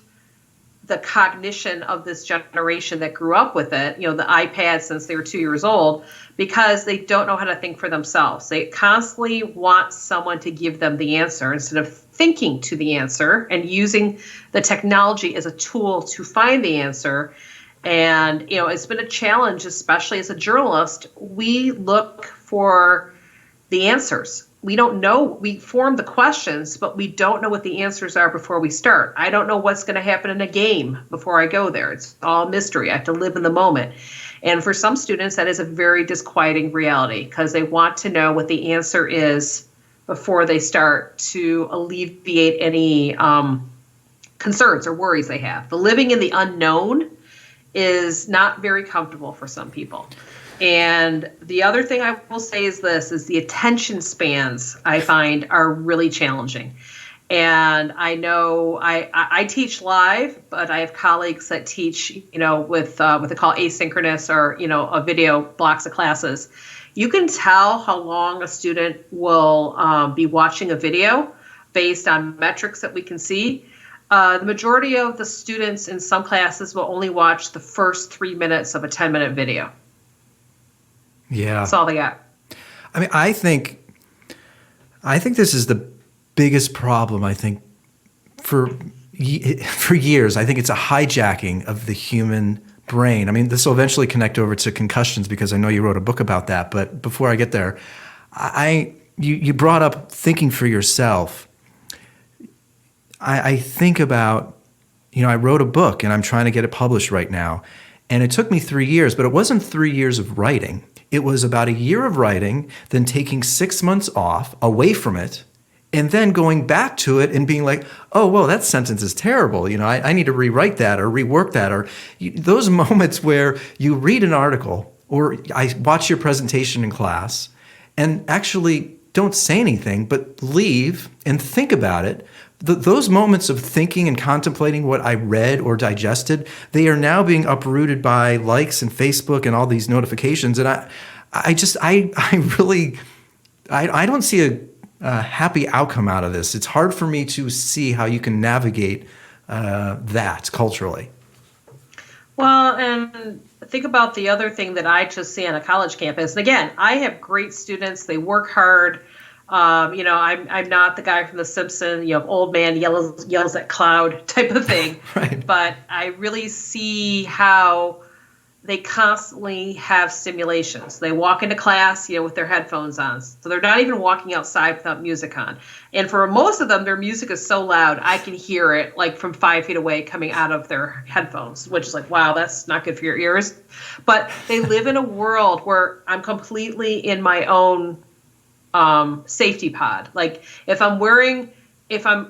the cognition of this generation that grew up with it, the iPad since they were 2 years old, because they don't know how to think for themselves. They constantly want someone to give them the answer instead of thinking to the answer and using the technology as a tool to find the answer. And, it's been a challenge, especially as a journalist. We look for the answers. We don't know. We form the questions, but we don't know what the answers are before we start. I don't know what's going to happen in a game before I go there. It's all mystery. I have to live in the moment. And for some students, that is a very disquieting reality because they want to know what the answer is before they start to alleviate any concerns or worries they have. The living in the unknown is not very comfortable for some people. And the other thing I will say is the attention spans I find are really challenging. And I know I teach live, but I have colleagues that teach, with what they call asynchronous or, a video blocks of classes. You can tell how long a student will be watching a video based on metrics that we can see. The majority of the students in some classes will only watch the first 3 minutes of a 10-minute video. Yeah. That's all they got. I mean, I think this is the biggest problem, for years. I think it's a hijacking of the human brain. I mean, this will eventually connect over to concussions because I know you wrote a book about that. But before I get there, you brought up thinking for yourself. I think about, I wrote a book and I'm trying to get it published right now. And it took me 3 years, but it wasn't 3 years of writing. It was about a year of writing, then taking 6 months off away from it, and then going back to it and being like, oh, well, that sentence is terrible. I need to rewrite that or rework that. Or those moments where you read an article or I watch your presentation in class and actually don't say anything, but leave and think about it. Those moments of thinking and contemplating what I read or digested, they are now being uprooted by likes and Facebook and all these notifications. And I don't see a happy outcome out of this. It's hard for me to see how you can navigate that culturally. Well, and think about the other thing that I just see on a college campus. And again, I have great students. They work hard. I'm not the guy from The Simpsons, old man yells at cloud type of thing. Right. But I really see how they constantly have stimulations. They walk into class, with their headphones on. So they're not even walking outside without music on. And for most of them, their music is so loud, I can hear it like from 5 feet away coming out of their headphones, which is like, wow, that's not good for your ears. But they live in a world where I'm completely in my own safety pod. Like if I'm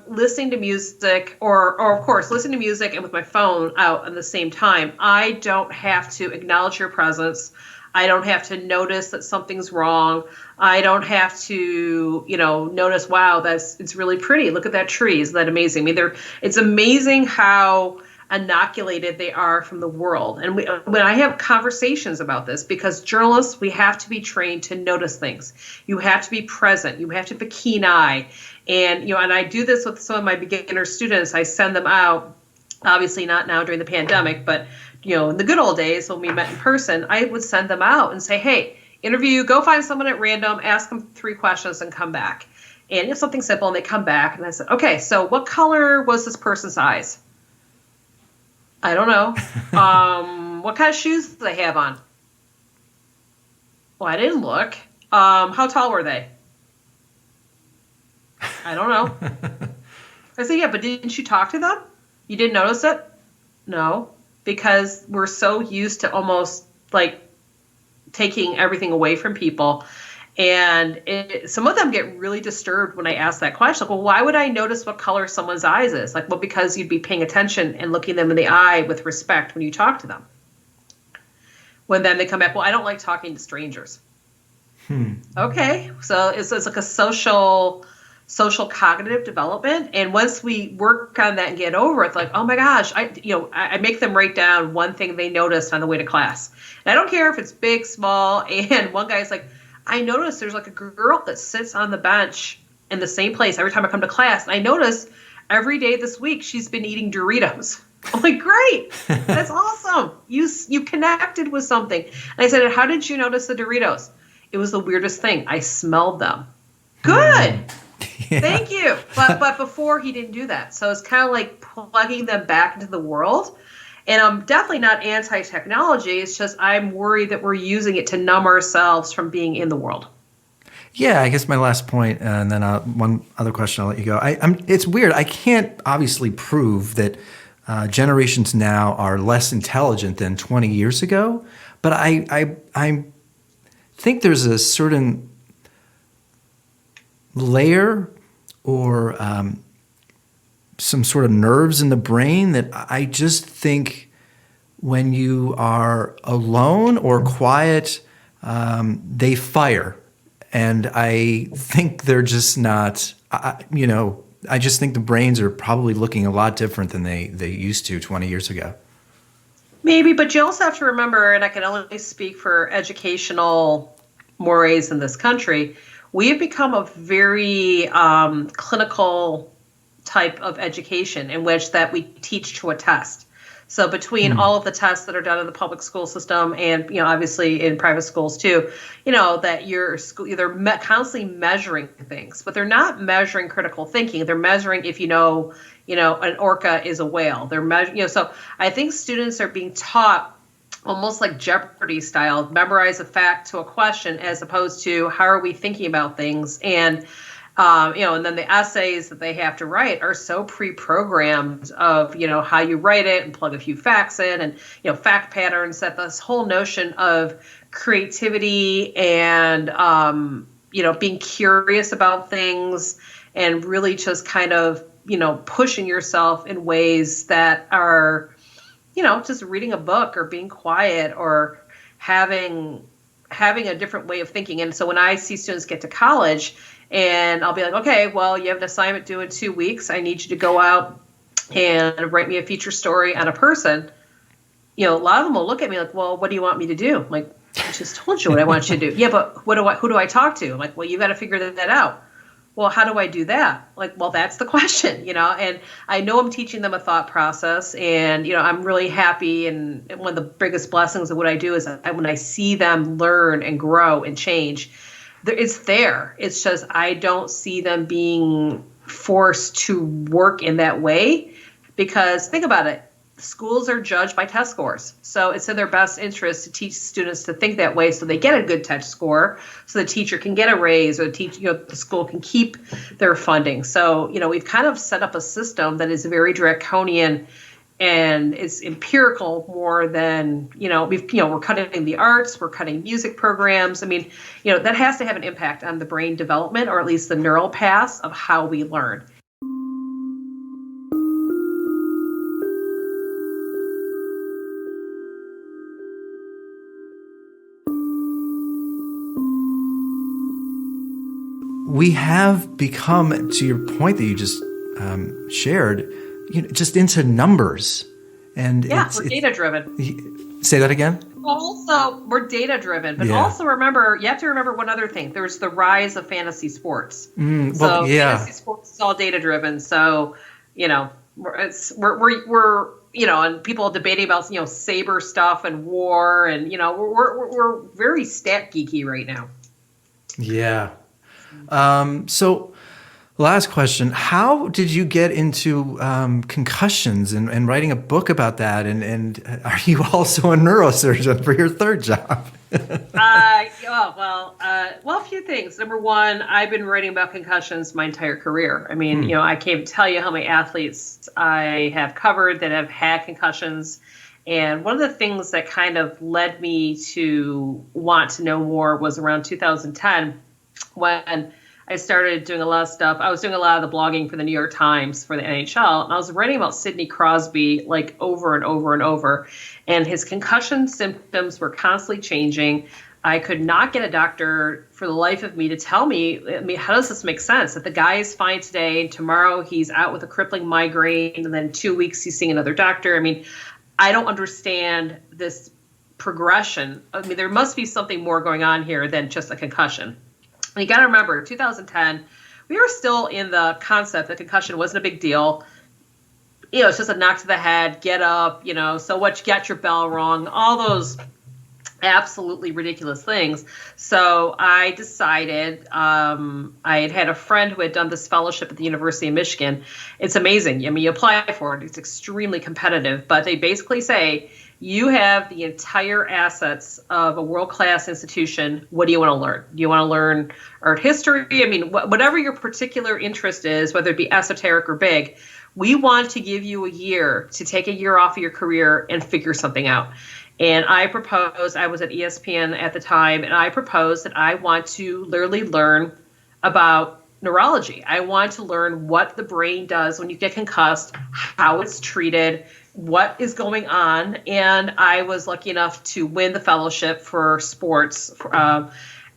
listening to music or of course listening to music and with my phone out at the same time, I don't have to acknowledge your presence. I don't have to notice that something's wrong. I don't have to, notice, wow, it's really pretty. Look at that tree. Isn't that amazing? I mean, it's amazing how inoculated they are from the world. And when I have conversations about this, because journalists, we have to be trained to notice things. You have to be present. You have to have a keen eye. And, and I do this with some of my beginner students. I send them out, obviously not now during the pandemic, but, in the good old days when we met in person, I would send them out and say, hey, interview, go find someone at random, ask them 3 questions and come back. And something simple, and they come back. And I said, okay, so what color was this person's eyes? I don't know. What kind of shoes did they have on? Well, I didn't look. How tall were they? I don't know. I said, yeah, but didn't you talk to them? You didn't notice it? No, because we're so used to almost like taking everything away from people. And some of them get really disturbed when I ask that question. Like, well, why would I notice what color someone's eyes is? Like, well, because you'd be paying attention and looking them in the eye with respect when you talk to them. When then they come back, well, I don't like talking to strangers. Okay, so it's like a social cognitive development. And once we work on that and get over it, it's like, oh my gosh, I make them write down one thing they noticed on the way to class. And I don't care if it's big, small. And one guy's like, I noticed there's like a girl that sits on the bench in the same place every time I come to class. And I notice every day this week she's been eating Doritos. I'm like, great. That's awesome. You connected with something. And I said, how did you notice the Doritos? It was the weirdest thing. I smelled them. Good. Yeah. Thank you. But before he didn't do that. So it's kind of like plugging them back into the world. And I'm definitely not anti-technology. It's just I'm worried that we're using it to numb ourselves from being in the world. Yeah, I guess my last point, and then one other question, I'll let you go. It's weird. I can't obviously prove that generations now are less intelligent than 20 years ago, but I think there's a certain layer or some sort of nerves in the brain that I just think when you are alone or quiet, they fire. And I think they're just not, I just think the brains are probably looking a lot different than they used to 20 years ago. Maybe, but you also have to remember, and I can only speak for educational mores in this country, we have become a very clinical type of education in which that we teach to a test. So between all of the tests that are done in the public school system and, obviously in private schools too, that they're constantly measuring things, but they're not measuring critical thinking. They're measuring if an orca is a whale. They're measuring, so I think students are being taught almost like Jeopardy style, memorize a fact to a question as opposed to how are we thinking about things. And and then the essays that they have to write are so pre-programmed of, how you write it and plug a few facts in and, fact patterns, that this whole notion of creativity and, being curious about things and really just kind of, pushing yourself in ways that are, just reading a book or being quiet or having a different way of thinking. And so when I see students get to college, and I'll be like, okay, well, you have an assignment due in 2 weeks. I need you to go out and write me a feature story on a person. A lot of them will look at me like, well, what do you want me to do? I'm like, I just told you what I want you to do. Yeah, but who do I talk to? I'm like, well, you got to figure that out. Well, how do I do that? Like, well, that's the question, and I know I'm teaching them a thought process, and, I'm really happy. And one of the biggest blessings of what I do is when I see them learn and grow and change, it's there. It's just I don't see them being forced to work in that way, because think about it. Schools are judged by test scores. So it's in their best interest to teach students to think that way so they get a good test score, so the teacher can get a raise, or the school can keep their funding. So, we've kind of set up a system that is very draconian and it's empirical more than, we're cutting the arts, we're cutting music programs. I mean, that has to have an impact on the brain development, or at least the neural paths of how we learn. we have become, to your point that you just shared, just into numbers. And we're data driven. Say that again? Also, we're data driven, but also you have to remember one other thing. There's the rise of fantasy sports. Fantasy sports is all data driven. So, we're and people debating about saber stuff and war, and we're very stat geeky right now. Yeah. So last question, how did you get into concussions and writing a book about that? And are you also a neurosurgeon for your third job? A few things. Number one, I've been writing about concussions my entire career. I mean, I can't tell you how many athletes I have covered that have had concussions. And one of the things that kind of led me to want to know more was around 2010 when I started doing a lot of stuff. I was doing a lot of the blogging for the New York Times for the NHL, and I was writing about Sidney Crosby like over and over and over. And his concussion symptoms were constantly changing. I could not get a doctor for the life of me to tell me, how does this make sense? That the guy is fine today, and tomorrow he's out with a crippling migraine, and then 2 weeks he's seeing another doctor. I mean, I don't understand this progression. I mean, there must be something more going on here than just a concussion. And you got to remember, 2010, we were still in the concept that concussion wasn't a big deal. It's just a knock to the head, get up, so what, you got your bell rung, all those absolutely ridiculous things. So I decided, I had a friend who had done this fellowship at the University of Michigan. It's amazing. I mean, you apply for it. It's extremely competitive, but they basically say, you have the entire assets of a world-class institution. What do you want to learn? Do you want to learn art history? I mean, whatever your particular interest is, whether it be esoteric or big, we want to give you a year to take a year off of your career and figure something out. And I proposed, I was at ESPN at the time, and I proposed that I want to literally learn about neurology. I want to learn what the brain does when you get concussed, how it's treated, what is going on. And I was lucky enough to win the fellowship for sports.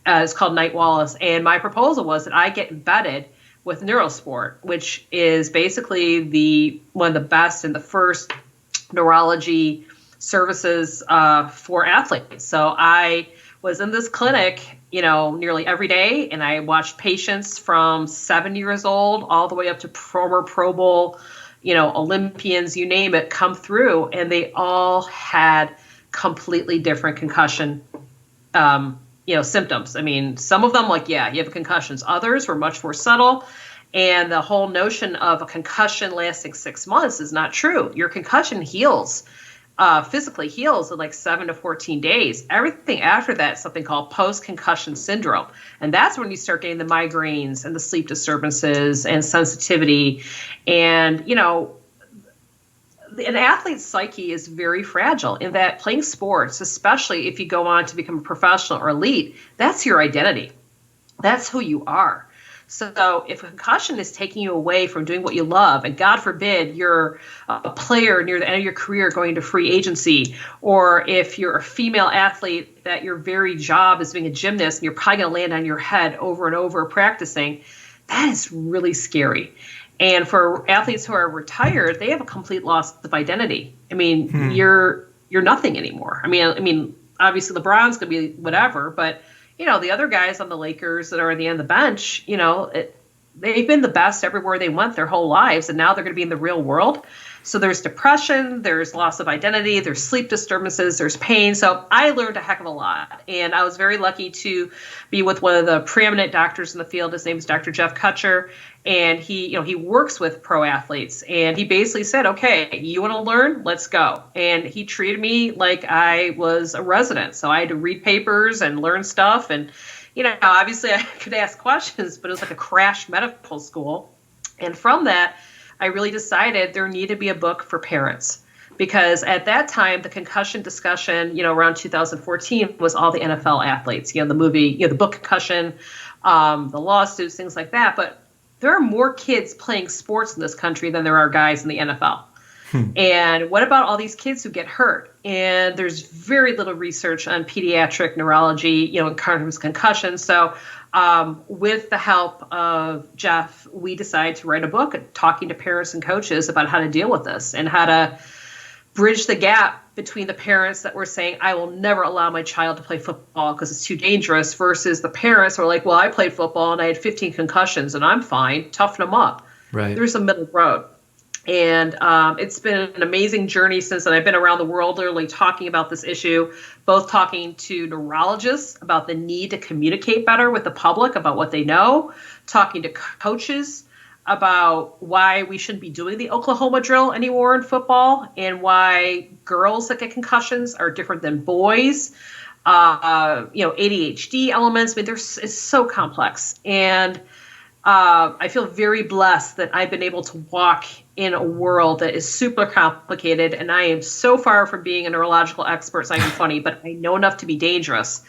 It's called Knight Wallace. And my proposal was that I get embedded with Neurosport, which is basically one of the best and the first neurology services for athletes. So I was in this clinic, nearly every day, and I watched patients from 7 years old all the way up to former Pro Bowl, Olympians, you name it, come through, and they all had completely different concussion, symptoms. I mean, some of them, you have concussions. Others were much more subtle. And the whole notion of a concussion lasting 6 months is not true. Your concussion heals. Physically heals in 7 to 14 days. Everything after that is something called post-concussion syndrome. And that's when you start getting the migraines and the sleep disturbances and sensitivity. And, an athlete's psyche is very fragile in that playing sports, especially if you go on to become a professional or elite, that's your identity. That's who you are. So if a concussion is taking you away from doing what you love, and God forbid you're a player near the end of your career going into free agency, or if you're a female athlete that your very job is being a gymnast and you're probably going to land on your head over and over practicing, that is really scary. And for athletes who are retired, they have a complete loss of identity. I mean, you're nothing anymore. I mean, obviously LeBron's going to be whatever, but the other guys on the Lakers that are at the end of the bench, they've been the best everywhere they went their whole lives, and now they're going to be in the real world. So there's depression, there's loss of identity, there's sleep disturbances, there's pain. So I learned a heck of a lot, and I was very lucky to be with one of the preeminent doctors in the field. His name is Dr. Jeff Kutcher, and he works with pro athletes, and he basically said, okay, you want to learn? Let's go. And he treated me like I was a resident. So I had to read papers and learn stuff. And, obviously I could ask questions, but it was like a crash medical school. And from that, I really decided there needed to be a book for parents, because at that time, the concussion discussion, around 2014 was all the NFL athletes, the movie, the book Concussion, the lawsuits, things like that. But there are more kids playing sports in this country than there are guys in the NFL. And what about all these kids who get hurt? And there's very little research on pediatric neurology, in terms of concussion. So with the help of Jeff, we decided to write a book talking to parents and coaches about how to deal with this and how to bridge the gap between the parents that were saying, I will never allow my child to play football because it's too dangerous, versus the parents who are like, well, I played football and I had 15 concussions and I'm fine. Toughen them up. Right. There's a middle road. And it's been an amazing journey since then. I've been around the world literally talking about this issue, both talking to neurologists about the need to communicate better with the public about what they know, talking to coaches about why we shouldn't be doing the Oklahoma drill anymore in football, and why girls that get concussions are different than boys. ADHD elements. I mean, it's so complex. And I feel very blessed that I've been able to walk in a world that is super complicated, and I am so far from being a neurological expert. It's not even funny, but I know enough to be dangerous.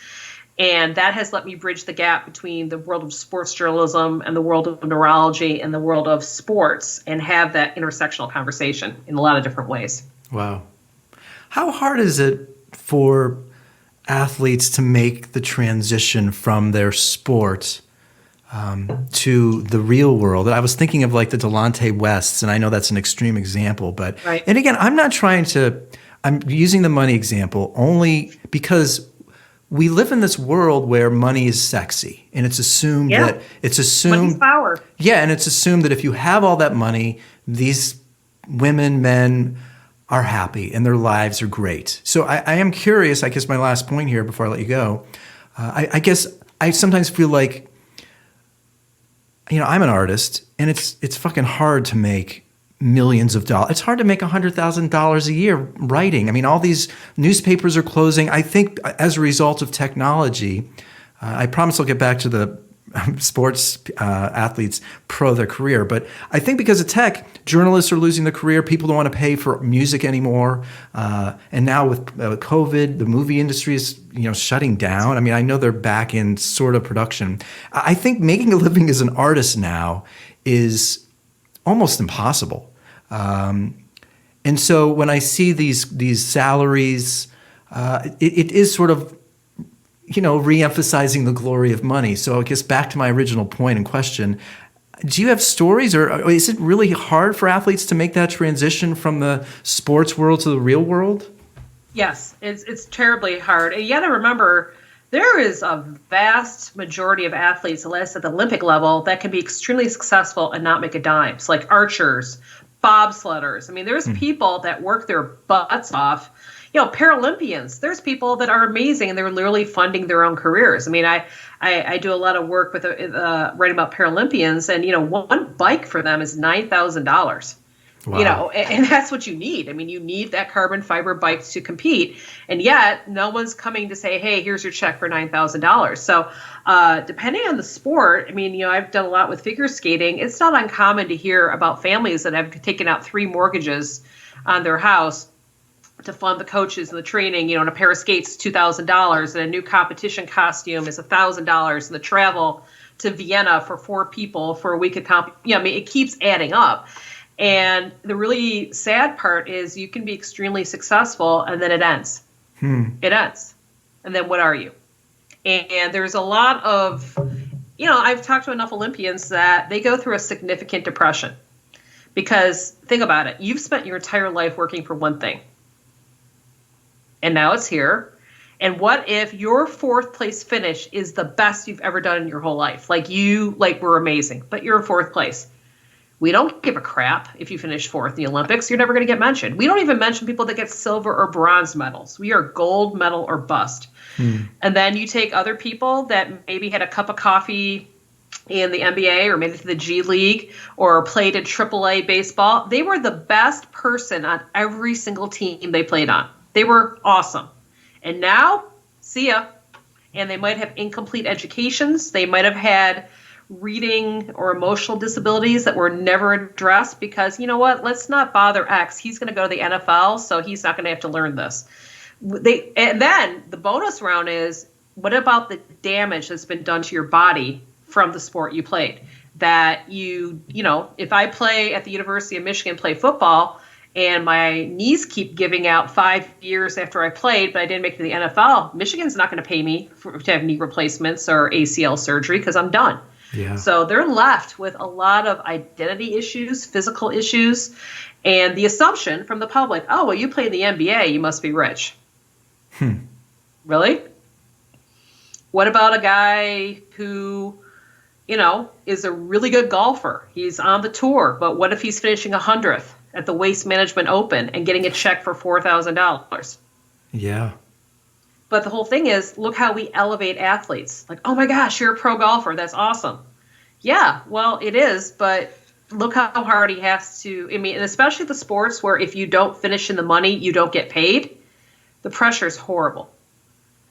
And that has let me bridge the gap between the world of sports journalism and the world of neurology and the world of sports, and have that intersectional conversation in a lot of different ways. Wow. How hard is it for athletes to make the transition from their sport to the real world? I was thinking of like the Delonte Wests, and I know that's an extreme example, but, right. And again, I'm using the money example only because we live in this world where money is sexy, and it's assumed money's power. Yeah. And it's assumed that if you have all that money, these women, men are happy and their lives are great. So I am curious, I guess my last point here before I let you go, I guess I sometimes feel like, I'm an artist, and it's fucking hard to make millions of dollars. It's hard to make $100,000 a year writing. I mean, all these newspapers are closing. I think as a result of technology, I promise I'll get back to the sports athletes pro their career. But I think because of tech, journalists are losing their career. People don't want to pay for music anymore. And now with COVID, the movie industry is shutting down. I mean, I know they're back in sort of production. I think making a living as an artist now is almost impossible. And so when I see these salaries, it is sort of re-emphasizing the glory of money. So I guess back to my original point and question, do you have stories, or is it really hard for athletes to make that transition from the sports world to the real world? Yes, it's terribly hard. And you got to remember, there is a vast majority of athletes, at least at the Olympic level, that can be extremely successful and not make a dime. So like archers, bobsledders. I mean, there's people that work their butts off. Paralympians, there's people that are amazing and they're literally funding their own careers. I mean, I do a lot of work with writing about Paralympians, and, one bike for them is $9,000. Wow. And that's what you need. I mean, you need that carbon fiber bike to compete. And yet no one's coming to say, hey, here's your check for $9,000. So depending on the sport, I mean, I've done a lot with figure skating. It's not uncommon to hear about families that have taken out 3 mortgages on their house to fund the coaches and the training. And a pair of skates, $2,000, and a new competition costume is $1,000, and the travel to Vienna for 4 people for a week of it keeps adding up. And the really sad part is you can be extremely successful and then it ends. It ends. And then what are you? And there's a lot of, I've talked to enough Olympians that they go through a significant depression. Because think about it. You've spent your entire life working for one thing. And now it's here. And what if your 4th place finish is the best you've ever done in your whole life? Like you were amazing, but you're in 4th place. We don't give a crap if you finish 4th in the Olympics. You're never going to get mentioned. We don't even mention people that get silver or bronze medals. We are gold medal or bust. And then you take other people that maybe had a cup of coffee in the NBA or made it to the G League or played in AAA baseball. They were the best person on every single team they played on. They were awesome. And now, see ya. And they might have incomplete educations. They might have had reading or emotional disabilities that were never addressed because, let's not bother X. He's going to go to the NFL, so he's not going to have to learn this. And then the bonus round is, what about the damage that's been done to your body from the sport you played? That if I play at the University of Michigan, play football, and my knees keep giving out 5 years after I played, but I didn't make it to the NFL, Michigan's not going to pay me to have knee replacements or ACL surgery because I'm done. Yeah. So they're left with a lot of identity issues, physical issues, and the assumption from the public, oh, well, you play in the NBA, you must be rich. Really? What about a guy who, is a really good golfer? He's on the tour, but what if he's finishing 100th at the Waste Management Open and getting a check for $4,000? Yeah. But the whole thing is, look how we elevate athletes. Like, oh my gosh, you're a pro golfer. That's awesome. Yeah, well, it is, but look how hard he has to. I mean, and especially the sports where if you don't finish in the money, you don't get paid. The pressure is horrible.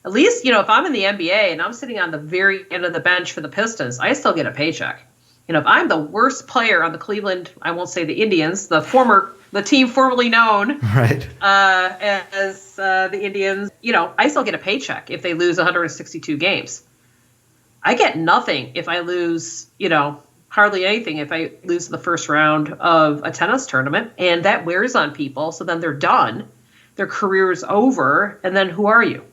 At least, if I'm in the NBA and I'm sitting on the very end of the bench for the Pistons, I still get a paycheck. If I'm the worst player on the Cleveland, I won't say the Indians, the team formerly known right. as the Indians, I still get a paycheck if they lose 162 games. I get nothing if I lose, hardly anything if I lose in the first round of a tennis tournament, and that wears on people. So then they're done. Their career is over. And then who are you?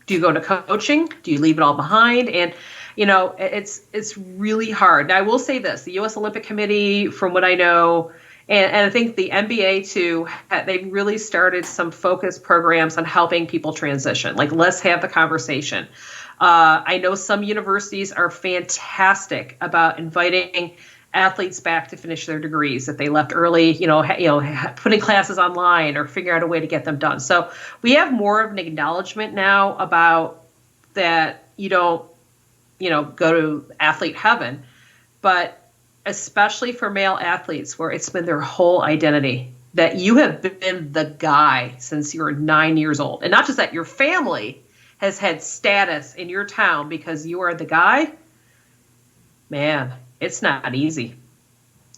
Do you go to coaching? Do you leave it all behind? And, it's really hard. Now, I will say this. The U.S. Olympic Committee, from what I know, and I think the NBA, too, they really started some focused programs on helping people transition. Like, let's have the conversation. I know some universities are fantastic about inviting athletes back to finish their degrees if they left early, putting classes online or figure out a way to get them done. So we have more of an acknowledgement now about that you don't, go to athlete heaven, but especially for male athletes where it's been their whole identity that you have been the guy since you were 9 years old. And not just that, your family has had status in your town because you are the guy. Man, it's not easy.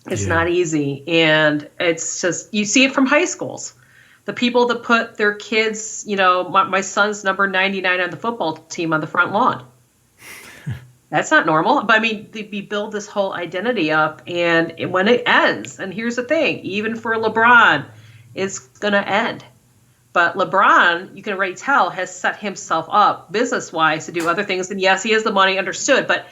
It's not easy. And it's just, you see it from high schools. The people that put their kids, my son's number 99 on the football team on the front lawn. That's not normal. But I mean, we build this whole identity up, and when it ends, and here's the thing, even for LeBron, it's going to end. But LeBron, you can already tell, has set himself up business-wise to do other things. And yes, he has the money, understood. But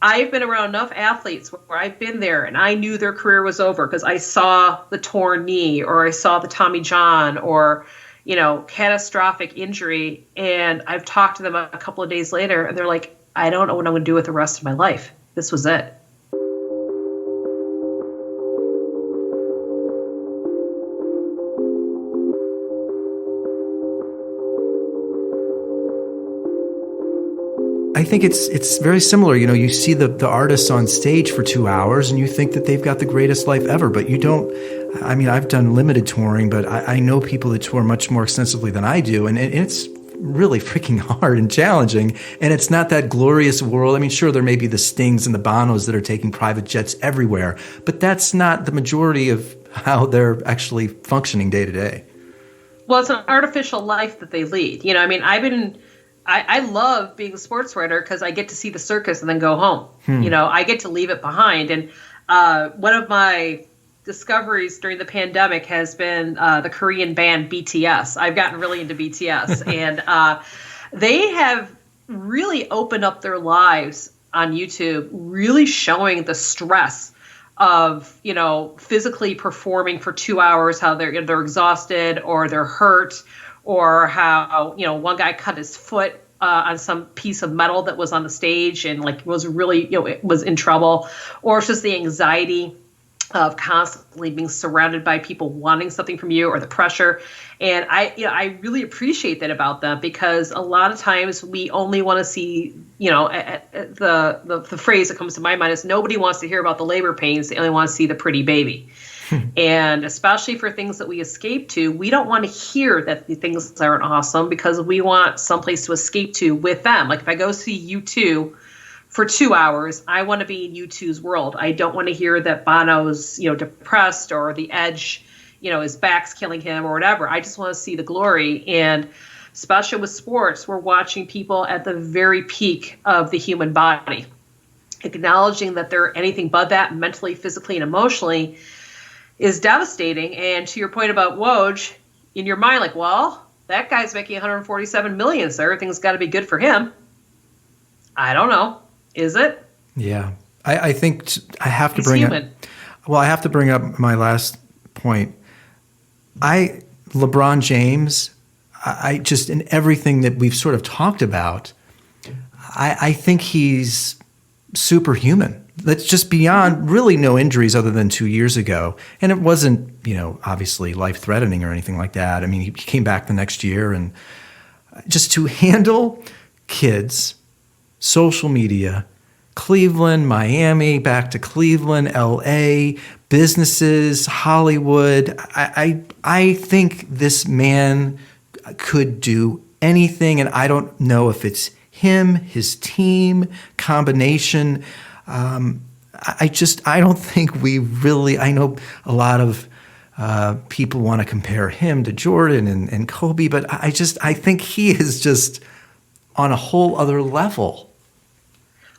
I've been around enough athletes where I've been there and I knew their career was over because I saw the torn knee or I saw the Tommy John or, catastrophic injury. And I've talked to them a couple of days later and they're like, I don't know what I'm going to do with the rest of my life. This was it. I think it's very similar. You see the artists on stage for 2 hours and you think that they've got the greatest life ever, but you don't. I mean, I've done limited touring, but I know people that tour much more extensively than I do. And it's really freaking hard and challenging. And it's not that glorious world. I mean, sure, there may be the Stings and the Bonos that are taking private jets everywhere, but that's not the majority of how they're actually functioning day to day. Well, it's an artificial life that they lead. I love being a sports writer because I get to see the circus and then go home. I get to leave it behind. And one of my discoveries during the pandemic has been the Korean band BTS. I've gotten really into BTS. And they have really opened up their lives on YouTube, really showing the stress of, physically performing for 2 hours, how they're exhausted or they're hurt, or how, one guy cut his foot on some piece of metal that was on the stage and was really, it was in trouble, or it's just the anxiety of constantly being surrounded by people wanting something from you or the pressure. And I really appreciate that about them because a lot of times we only want to see, the phrase that comes to my mind is nobody wants to hear about the labor pains. They only want to see the pretty baby. And especially for things that we escape to, we don't want to hear that the things aren't awesome because we want someplace to escape to with them. Like if I go see U2 for 2 hours, I want to be in U2's world. I don't want to hear that Bono's, depressed or the Edge, his back's killing him or whatever. I just want to see the glory. And especially with sports, we're watching people at the very peak of the human body, acknowledging that they're anything but that mentally, physically, and emotionally. is devastating. And to your point about Woj, in your mind, like, well, that guy's making 147 million, so everything's got to be good for him. I don't know. Is it? Yeah. I think I have to He's human. I have to bring up my last point. LeBron James, I just, in everything that we've sort of talked about, I think he's superhuman. That's just beyond really no injuries other than 2 years ago. And it wasn't, obviously life-threatening or anything like that. I mean, he came back the next year, and just to handle kids, social media, Cleveland, Miami, back to Cleveland, LA, businesses, Hollywood. I think this man could do anything, and I don't know if it's him, his team, combination. I don't think I know a lot of people want to compare him to Jordan and Kobe, but I think he is just on a whole other level.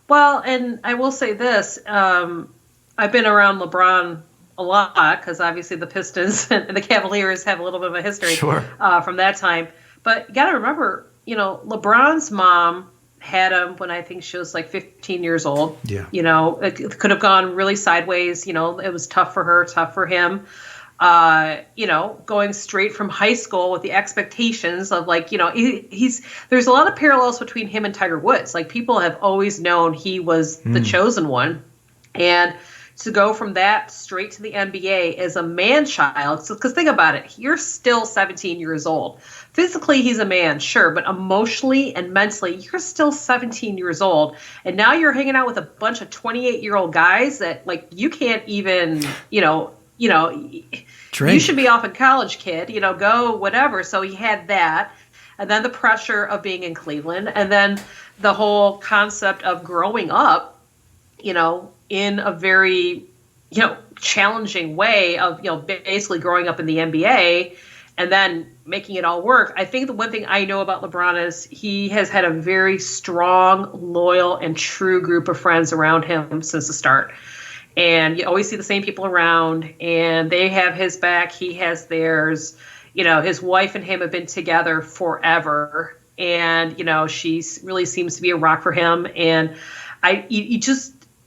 Well, and I will say this. I've been around LeBron a lot because obviously the Pistons and the Cavaliers have a little bit of a history from that time. But you got to remember, LeBron's mom had him when I think she was like 15 years old. Yeah. It could have gone really sideways. It was tough for her, tough for him. Going straight from high school with the expectations of there's a lot of parallels between him and Tiger Woods. Like, people have always known he was the chosen one. And to go from that straight to the NBA as a man-child, because think about it, you're still 17 years old. Physically, he's a man, sure, but emotionally and mentally, you're still 17 years old. And now you're hanging out with a bunch of 28-year-old guys that, you can't even, Drink. You should be off in college, kid, go whatever. So he had that. And then the pressure of being in Cleveland. And then the whole concept of growing up, in a very, challenging way of, basically growing up in the NBA and then making it all work. I think the one thing I know about LeBron is he has had a very strong, loyal, and true group of friends around him since the start. And you always see the same people around, and they have his back, he has theirs. His wife and him have been together forever, and she really seems to be a rock for him. And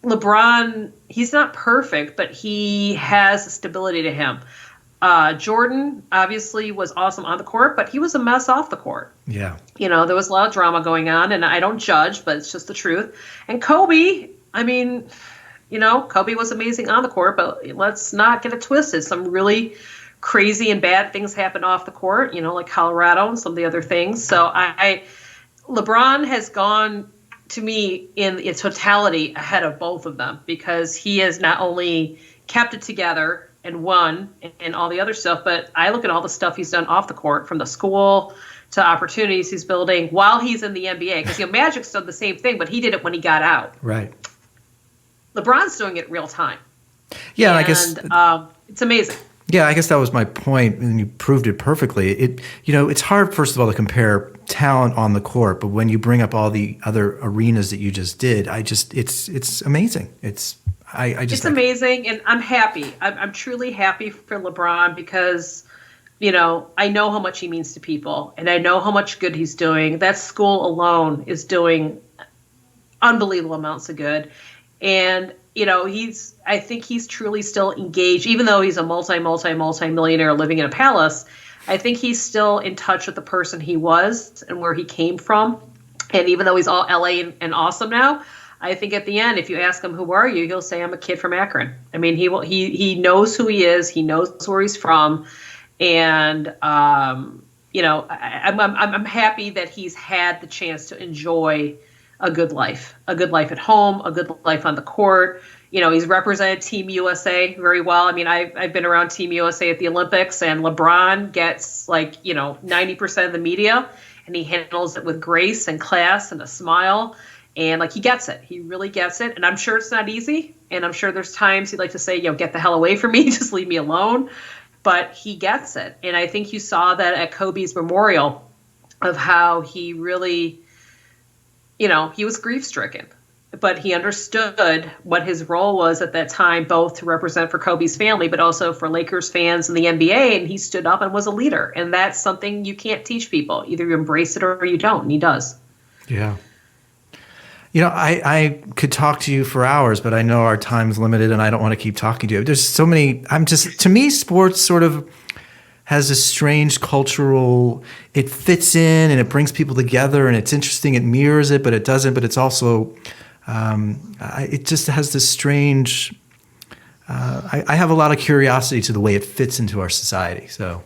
LeBron, he's not perfect, but he has a stability to him. Jordan obviously was awesome on the court, but he was a mess off the court. Yeah. There was a lot of drama going on, and I don't judge, but it's just the truth. And Kobe, Kobe was amazing on the court, but let's not get it twisted. Some really crazy and bad things happened off the court, like Colorado and some of the other things. So LeBron has gone, to me, in its totality ahead of both of them, because he has not only kept it together and won and all the other stuff, but I look at all the stuff he's done off the court, from the school to opportunities he's building while he's in the NBA. Because Magic's done the same thing, but he did it when he got out. Right. LeBron's doing it real time. Yeah, and I guess it's amazing. Yeah, I guess that was my point, and you proved it perfectly. It's hard, first of all, to compare talent on the court, but when you bring up all the other arenas that you just did, it's amazing. It's amazing, and I'm happy. I'm truly happy for LeBron because, I know how much he means to people, and I know how much good he's doing. That school alone is doing unbelievable amounts of good. And, I think he's truly still engaged, even though he's a multi-millionaire living in a palace. I think he's still in touch with the person he was and where he came from. And even though he's all LA and awesome now, I think at the end, if you ask him, who are you? He'll say, I'm a kid from Akron. I mean, he knows who he is. He knows where he's from. And, I'm happy that he's had the chance to enjoy a good life at home, a good life on the court. He's represented Team USA very well. I mean, I've been around Team USA at the Olympics, and LeBron gets 90% of the media, and he handles it with grace and class and a smile. And he gets it. He really gets it. And I'm sure it's not easy. And I'm sure there's times he'd like to say, get the hell away from me, just leave me alone. But he gets it. And I think you saw that at Kobe's memorial of how he really, he was grief-stricken. but he understood what his role was at that time, both to represent for Kobe's family, but also for Lakers fans and the NBA. And he stood up and was a leader. And that's something you can't teach people. Either you embrace it or you don't. And he does. Yeah. I could talk to you for hours, but I know our time's limited and I don't want to keep talking to you. There's so many, to me, sports sort of has a strange cultural, it fits in and it brings people together and it's interesting. It mirrors it, but it doesn't. But it's also, it just has this strange, I have a lot of curiosity to the way it fits into our society. So,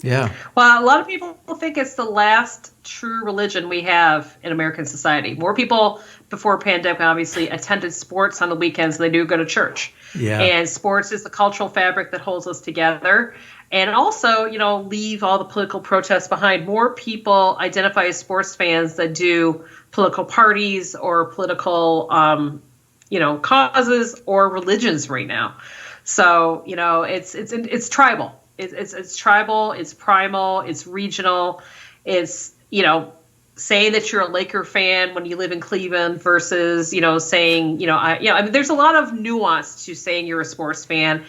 yeah. Well, a lot of people think it's the last true religion we have in American society. More people before pandemic obviously attended sports on the weekends than they do go to church. Yeah. And sports is the cultural fabric that holds us together. And also, leave all the political protests behind. More people identify as sports fans than do political parties or political, causes or religions right now. So, it's tribal. It's tribal. It's primal. It's regional. It's saying that you're a Laker fan when you live in Cleveland versus saying there's a lot of nuance to saying you're a sports fan.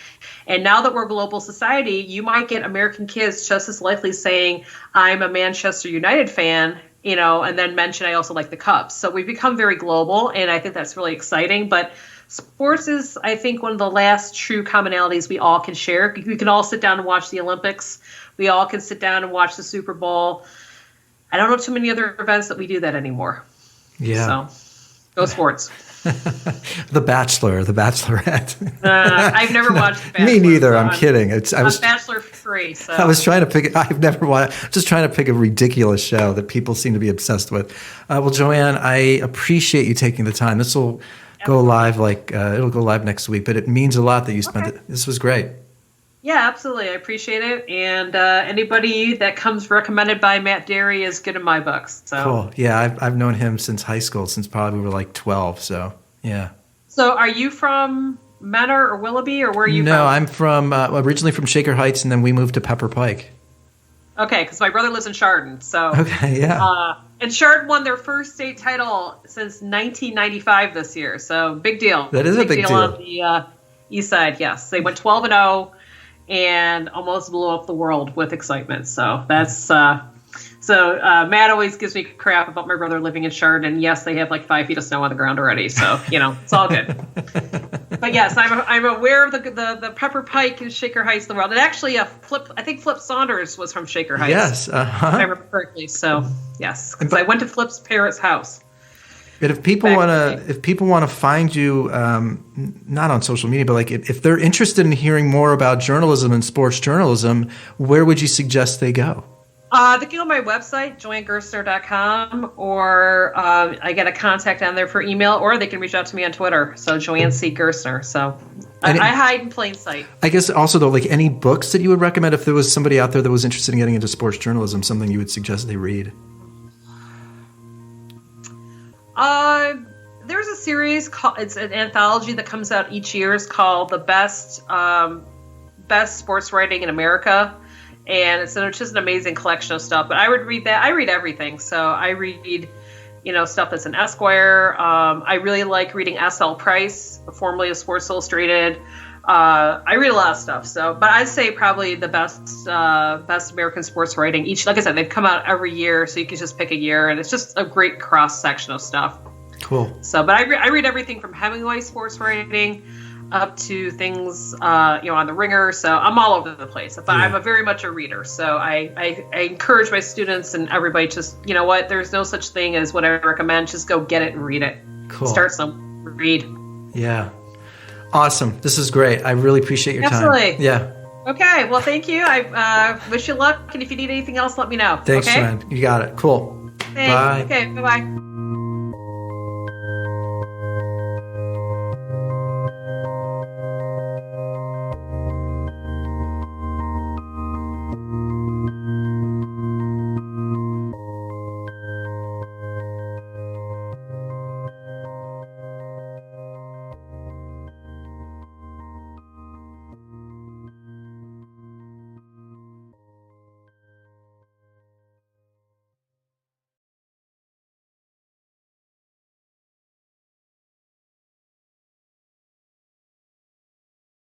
And now that we're a global society, you might get American kids just as likely saying I'm a Manchester United fan, and then mention I also like the Cubs. So we've become very global, and I think that's really exciting. But sports is, I think, one of the last true commonalities we all can share. We can all sit down and watch the Olympics. We all can sit down and watch the Super Bowl. I don't know too many other events that we do that anymore. Yeah. So, go sports. The Bachelor, The Bachelorette. I've never watched The Bachelor. Me neither. So I'm kidding. I was Bachelor free. So I was trying to pick. I've never watched. Just trying to pick a ridiculous show that people seem to be obsessed with. Well, Joanne, I appreciate you taking the time. This will go live it'll go live next week, but it means a lot that you spent it. This was great. Yeah, absolutely. I appreciate it. And anybody that comes recommended by Matt Derry is good in my books. So cool. Yeah, I've known him since high school, since probably we were like 12. So yeah. So are you from Menor or Willoughby, or where are you from? No, I'm from originally from Shaker Heights, and then we moved to Pepper Pike. Okay, because my brother lives in Chardon. So okay, yeah. And Chardon won their first state title since 1995 this year. So big deal. That is a big deal on the east side. Yes, they went 12-0. And almost blew up the world with excitement. So that's Matt always gives me crap about my brother living in Chardon. And yes, they have like 5 feet of snow on the ground already. So it's all good. But yes, I'm aware of the Pepper Pike and Shaker Heights of the world. And actually, I think Flip Saunders was from Shaker Heights. Yes, if I remember correctly. So yes, because I went to Flip's parents' house. But if people want to find you, not on social media, but like if they're interested in hearing more about journalism and sports journalism, where would you suggest they go? They can go to my website, joannegerstner.com, or I get a contact on there for email, or they can reach out to me on Twitter. So Joanne C. Gerstner. So I hide in plain sight. I guess also though, like any books that you would recommend if there was somebody out there that was interested in getting into sports journalism, something you would suggest they read. There's a series it's an anthology that comes out each year. It's called The Best Sports Writing in America. And it's just an amazing collection of stuff. But I would read that. I read everything. So I read, stuff that's in Esquire. I really like reading S.L. Price, formerly of Sports Illustrated. I read a lot of stuff. So, but I'd say probably the best American sports writing. Like I said, they've come out every year, so you can just pick a year, and it's just a great cross section of stuff. Cool. So, but I read everything from Hemingway sports writing up to things, on the Ringer. So I'm all over the place. But I'm very much a reader. So I encourage my students and everybody just, there's no such thing as what I recommend. Just go get it and read it. Cool. Start some read. Yeah. Awesome. This is great. I really appreciate your time. Absolutely. Yeah. Okay. Well, thank you. I wish you luck. And if you need anything else, let me know. Thanks, okay? Joanne. You got it. Cool. Thanks. Bye. Okay. Bye-bye.